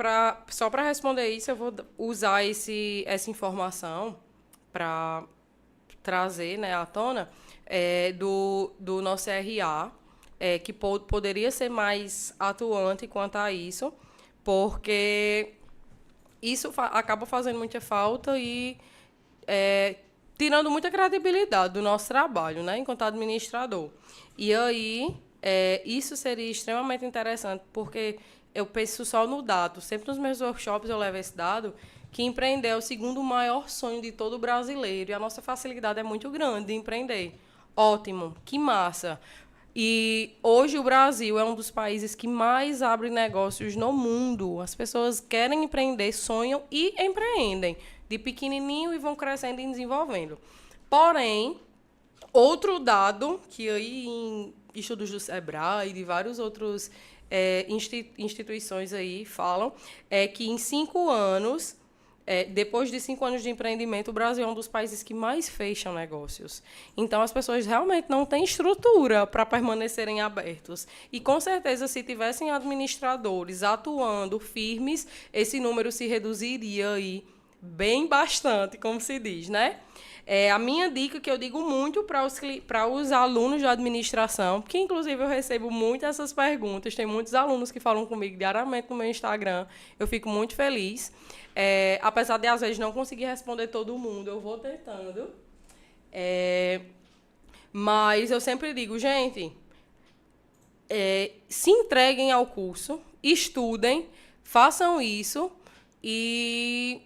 Só para responder isso, eu vou usar essa informação para trazer, né, à tona do nosso RA, que poderia ser mais atuante quanto a isso, porque isso acaba fazendo muita falta e tirando muita credibilidade do nosso trabalho, né, enquanto administrador. E aí, isso seria extremamente interessante, porque eu penso só no dado. Sempre nos meus workshops eu levo esse dado, que empreender é o segundo maior sonho de todo brasileiro. E a nossa facilidade é muito grande de empreender. Ótimo, que massa. E hoje o Brasil é um dos países que mais abre negócios no mundo. As pessoas querem empreender, sonham e empreendem. De pequenininho e vão crescendo e desenvolvendo. Porém, outro dado, que aí em estudos do Sebrae e de vários outros instituições aí falam, é que em 5 anos... depois de 5 anos de empreendimento, o Brasil é um dos países que mais fecham negócios. Então, as pessoas realmente não têm estrutura para permanecerem abertos. E, com certeza, se tivessem administradores atuando firmes, esse número se reduziria aí bem bastante, como se diz, né? A minha dica, que eu digo muito para os alunos de administração, porque, inclusive, eu recebo muito essas perguntas, tem muitos alunos que falam comigo diariamente no meu Instagram, eu fico muito feliz. Apesar de, às vezes, não conseguir responder todo mundo, eu vou tentando. Mas eu sempre digo, gente, se entreguem ao curso, estudem, façam isso e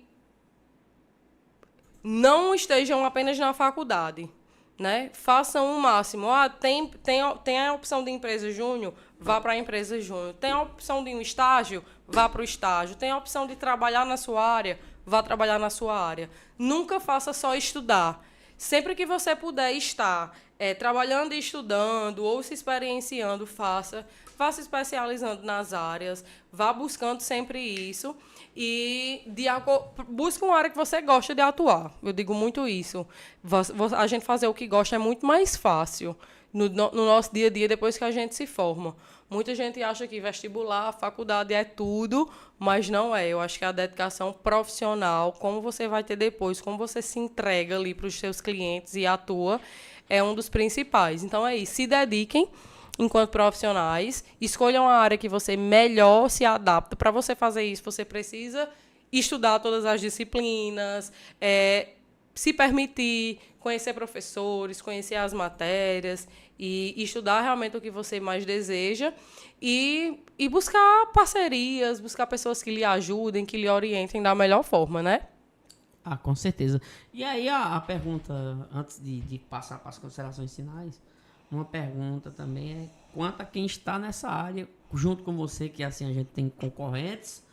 não estejam apenas na faculdade, né? Façam o máximo. Tem a opção de empresa júnior, vá para a empresa júnior. Tem a opção de um estágio, vá para o estágio. Tem a opção de trabalhar na sua área, vá trabalhar na sua área. Nunca faça só estudar. Sempre que você puder estar trabalhando e estudando ou se experienciando, faça. Vá se especializando nas áreas, vá buscando sempre isso. E busque uma área que você gosta de atuar. Eu digo muito isso. A gente fazer o que gosta é muito mais fácil no nosso dia a dia depois que a gente se forma. Muita gente acha que vestibular, faculdade é tudo, mas não é. Eu acho que a dedicação profissional, como você vai ter depois, como você se entrega ali para os seus clientes e atua, é um dos principais. Então é isso. Se dediquem enquanto profissionais, escolham a área que você melhor se adapta. Para você fazer isso, você precisa estudar todas as disciplinas, se permitir conhecer professores, conhecer as matérias e estudar realmente o que você mais deseja e buscar parcerias, buscar pessoas que lhe ajudem, que lhe orientem da melhor forma, né? Com certeza. E aí a pergunta, antes de passar para as considerações finais, uma pergunta também é quanto a quem está nessa área, junto com você, que assim a gente tem concorrentes,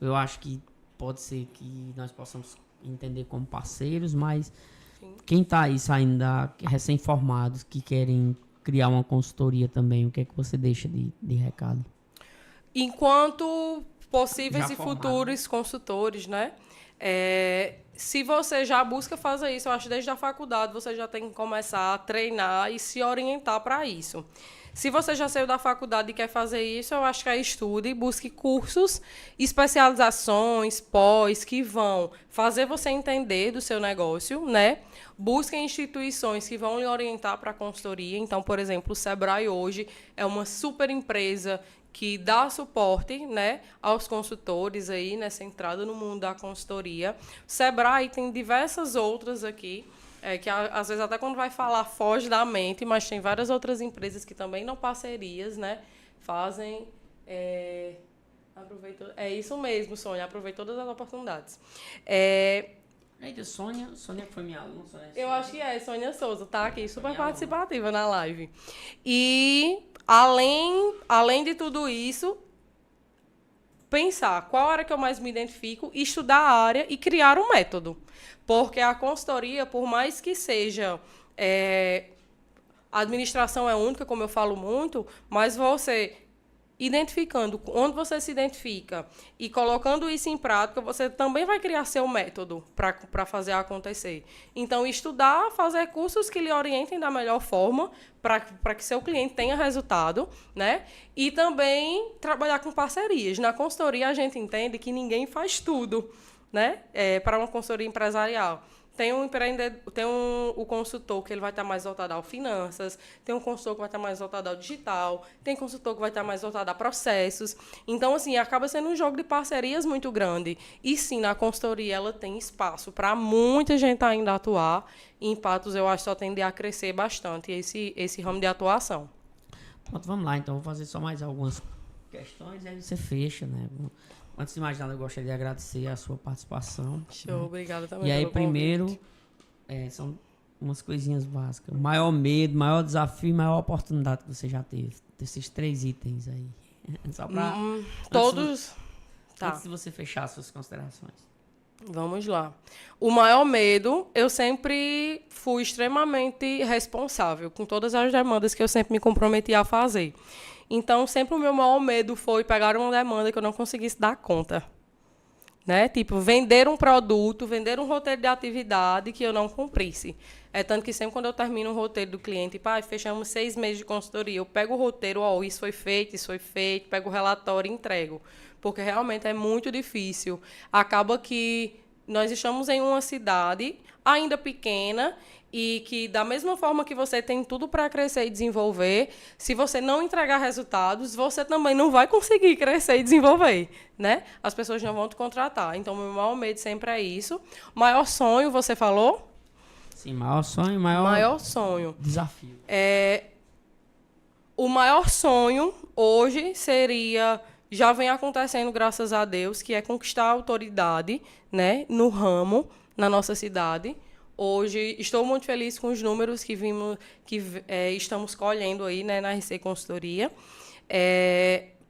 eu acho que pode ser que nós possamos entender como parceiros, mas sim, quem está aí saindo recém-formados, que querem criar uma consultoria também, o que é que você deixa de recado? Enquanto possíveis Já e formado, futuros consultores, né? se você já busca fazer isso, eu acho que desde a faculdade você já tem que começar a treinar e se orientar para isso. Se você já saiu da faculdade e quer fazer isso, eu acho que é estude, busque cursos, especializações, pós, que vão fazer você entender do seu negócio, né? Busque instituições que vão lhe orientar para a consultoria. Então, por exemplo, o Sebrae hoje é uma super empresa que dá suporte, né, aos consultores aí nessa entrada no mundo da consultoria. O Sebrae tem diversas outras aqui, que às vezes até quando vai falar foge da mente, mas tem várias outras empresas que também dão parcerias, né, fazem... É isso mesmo, Sônia, aproveite todas as oportunidades. Eita, Sônia que foi minha aluna. Eu acho que é, Sônia Souza, tá aqui, super participativa na live. E, além de tudo isso, pensar qual área que eu mais me identifico, estudar a área e criar um método. Porque a consultoria, por mais que seja... a administração é única, como eu falo muito, mas você... identificando onde você se identifica e colocando isso em prática, você também vai criar seu método para fazer acontecer. Então, estudar, fazer cursos que lhe orientem da melhor forma para que seu cliente tenha resultado, né? E também trabalhar com parcerias. Na consultoria, a gente entende que ninguém faz tudo, né? Para uma consultoria empresarial. Tem o consultor que ele vai estar mais voltado ao finanças, tem um consultor que vai estar mais voltado ao digital, tem consultor que vai estar mais voltado a processos. Então, assim, acaba sendo um jogo de parcerias muito grande. E, sim, na consultoria ela tem espaço para muita gente ainda atuar. E em Patos, eu acho que só tende a crescer bastante esse ramo de atuação. Pronto, vamos lá, então. Vou fazer só mais algumas questões e aí você fecha, né? Antes de mais nada, eu gostaria de agradecer a sua participação. Show, né? obrigada também. E aí, primeiro, são umas coisinhas básicas. Maior medo, maior desafio, maior oportunidade que você já teve. Desses 3 itens aí. Só pra, todos. Antes de você fechar as suas considerações. Vamos lá. O maior medo, eu sempre fui extremamente responsável com todas as demandas que eu sempre me comprometi a fazer. Então, sempre o meu maior medo foi pegar uma demanda que eu não conseguisse dar conta. Né? Tipo, vender um produto, vender um roteiro de atividade que eu não cumprisse. Tanto que sempre quando eu termino um roteiro do cliente, fechamos 6 meses de consultoria, eu pego o roteiro, isso foi feito, pego o relatório e entrego. Porque realmente é muito difícil. Acaba que nós estamos em uma cidade ainda pequena e que, da mesma forma que você tem tudo para crescer e desenvolver, se você não entregar resultados, você também não vai conseguir crescer e desenvolver, né? As pessoas não vão te contratar. Então, meu maior medo sempre é isso. Maior sonho, você falou? Sim, maior sonho, maior sonho. Desafio. O maior sonho hoje seria... Já vem acontecendo, graças a Deus, que é conquistar a autoridade, né, no ramo, na nossa cidade. Hoje, estou muito feliz com os números que estamos colhendo aí, né, na RC Consultoria.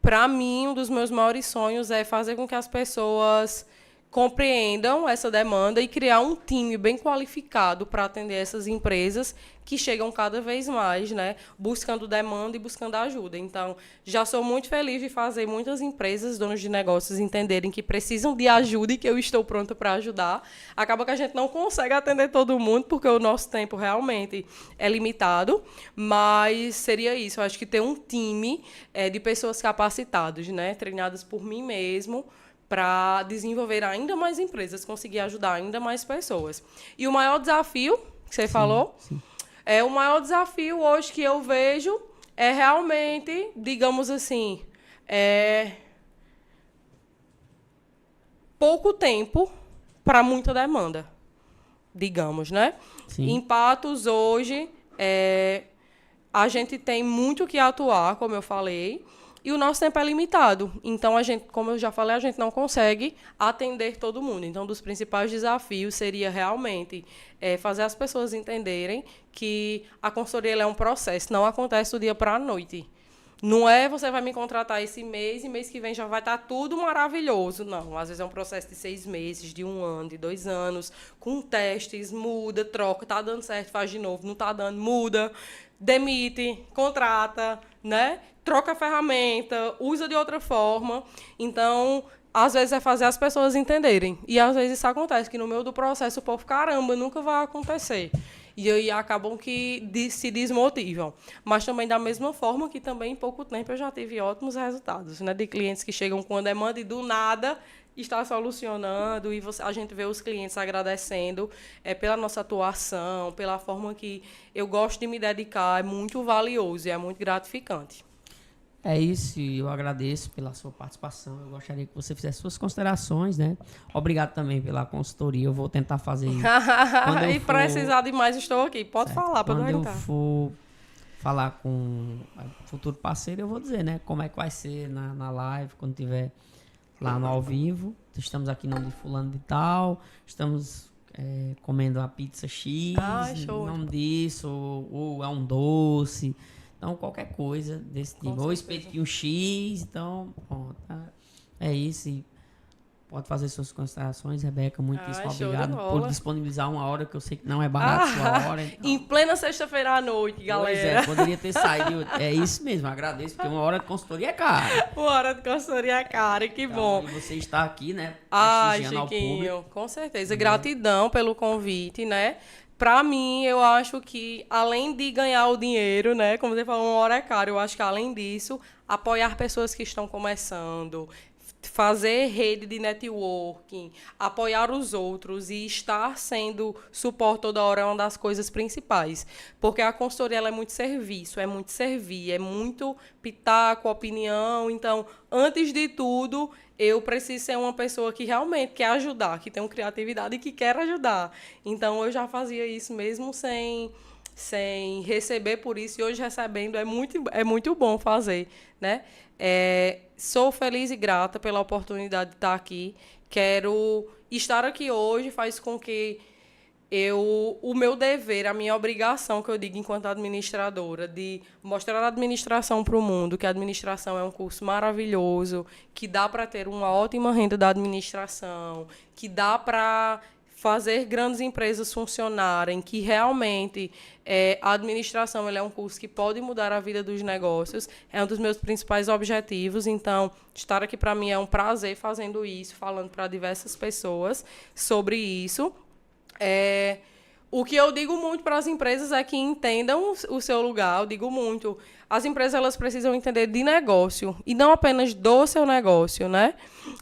Para mim, um dos meus maiores sonhos é fazer com que as pessoas compreendam essa demanda e criar um time bem qualificado para atender essas empresas que chegam cada vez mais, né, buscando demanda e buscando ajuda. Então, já sou muito feliz de fazer muitas empresas, donos de negócios, entenderem que precisam de ajuda e que eu estou pronta para ajudar. Acaba que a gente não consegue atender todo mundo, porque o nosso tempo realmente é limitado, mas seria isso. Eu acho que ter um time de pessoas capacitadas, né, treinadas por mim mesmo, para desenvolver ainda mais empresas, conseguir ajudar ainda mais pessoas. E o maior desafio, que você falou, sim. O maior desafio hoje que eu vejo é realmente, digamos assim, pouco tempo para muita demanda, digamos, né? Sim. Em Patos, hoje, a gente tem muito que atuar, como eu falei, e o nosso tempo é limitado. Então, a gente, como eu já falei, a gente não consegue atender todo mundo. Então, um dos principais desafios seria realmente fazer as pessoas entenderem que a consultoria é um processo, não acontece do dia para a noite. Não é você vai me contratar esse mês e mês que vem já vai estar tudo maravilhoso. Não, às vezes é um processo de 6 meses, de 1 ano, de 2 anos, com testes, muda, troca, está dando certo, faz de novo, não está dando, muda, demite, contrata, né? Troca a ferramenta, usa de outra forma. Então, às vezes é fazer as pessoas entenderem. E às vezes isso acontece, que no meio do processo o povo, caramba, nunca vai acontecer. E aí acabam que se desmotivam. Mas também da mesma forma que também em pouco tempo eu já tive ótimos resultados, né? De clientes que chegam com a demanda e do nada está solucionando, e a gente vê os clientes agradecendo pela nossa atuação, pela forma que eu gosto de me dedicar, é muito valioso e é muito gratificante. É isso, e eu agradeço pela sua participação. Eu gostaria que você fizesse suas considerações, né? Obrigado também pela consultoria. Eu vou tentar fazer isso. E precisar de mais, estou aqui. Pode falar, pode perguntar. Quando eu for falar com um futuro parceiro, eu vou dizer, né? Como é que vai ser na live, quando tiver lá no ao vivo. Estamos aqui em nome de fulano de tal. Estamos comendo uma pizza X. Show. Em nome disso. Ou é um doce. Então, qualquer coisa desse tipo. Ou espetinho X. Então, pronto. É isso. E pode fazer suas considerações, Rebeca. Muitíssimo obrigado por disponibilizar uma hora, que eu sei que não é barato sua hora. Então. Em plena sexta-feira à noite, galera. Pois poderia ter saído. É isso mesmo, agradeço, porque uma hora de consultoria é cara. Uma hora de consultoria é cara, que então, bom. E você está aqui, né? Chiquinho, com certeza. Gratidão pelo convite, né? Para mim, eu acho que, além de ganhar o dinheiro, né? Como você falou, uma hora é cara. Eu acho que, além disso, apoiar pessoas que estão começando, fazer rede de networking, apoiar os outros e estar sendo suporte toda hora é uma das coisas principais. Porque a consultoria ela é muito serviço, é muito servir, é muito pitaco, opinião. Então, antes de tudo, eu preciso ser uma pessoa que realmente quer ajudar, que tem criatividade e que quer ajudar. Então, eu já fazia isso mesmo sem receber por isso, e hoje recebendo é muito bom fazer, né? Sou feliz e grata pela oportunidade de estar aqui. Quero estar aqui hoje, faz com que o meu dever, a minha obrigação, que eu digo enquanto administradora, de mostrar a administração para o mundo, que a administração é um curso maravilhoso, que dá para ter uma ótima renda da administração, que dá para fazer grandes empresas funcionarem, que realmente a administração é um curso que pode mudar a vida dos negócios, é um dos meus principais objetivos. Então, estar aqui para mim é um prazer fazendo isso, falando para diversas pessoas sobre isso. O que eu digo muito para as empresas é que entendam o seu lugar. Eu digo muito, as empresas elas precisam entender de negócio e não apenas do seu negócio, né?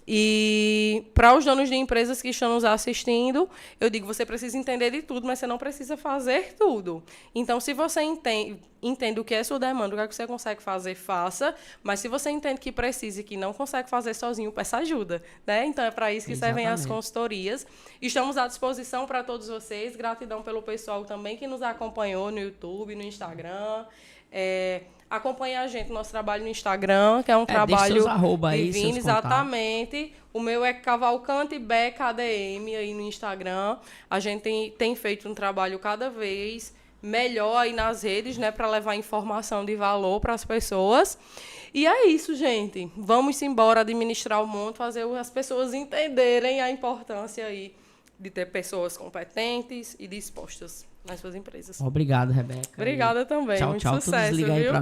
E para os donos de empresas que estão nos assistindo, eu digo, você precisa entender de tudo, mas você não precisa fazer tudo. Então, se você entende o que é sua demanda, o que você consegue fazer, faça. Mas se você entende que precisa e que não consegue fazer sozinho, peça ajuda, né? Então, é para isso que servem as consultorias. Estamos à disposição para todos vocês. Gratidão pelo pessoal também que nos acompanhou no YouTube, no Instagram. Acompanhe a gente, nosso trabalho no Instagram, que é um trabalho divino, exatamente. O meu é Cavalcante BKDM aí no Instagram. A gente tem feito um trabalho cada vez melhor aí nas redes, né, para levar informação de valor para as pessoas. E é isso, gente. Vamos embora administrar o mundo, fazer as pessoas entenderem a importância aí de ter pessoas competentes e dispostas nas suas empresas. Obrigado, Rebeca. Obrigada também. Tchau, muito tchau. sucesso, Tudo desliga aí viu? pra mim.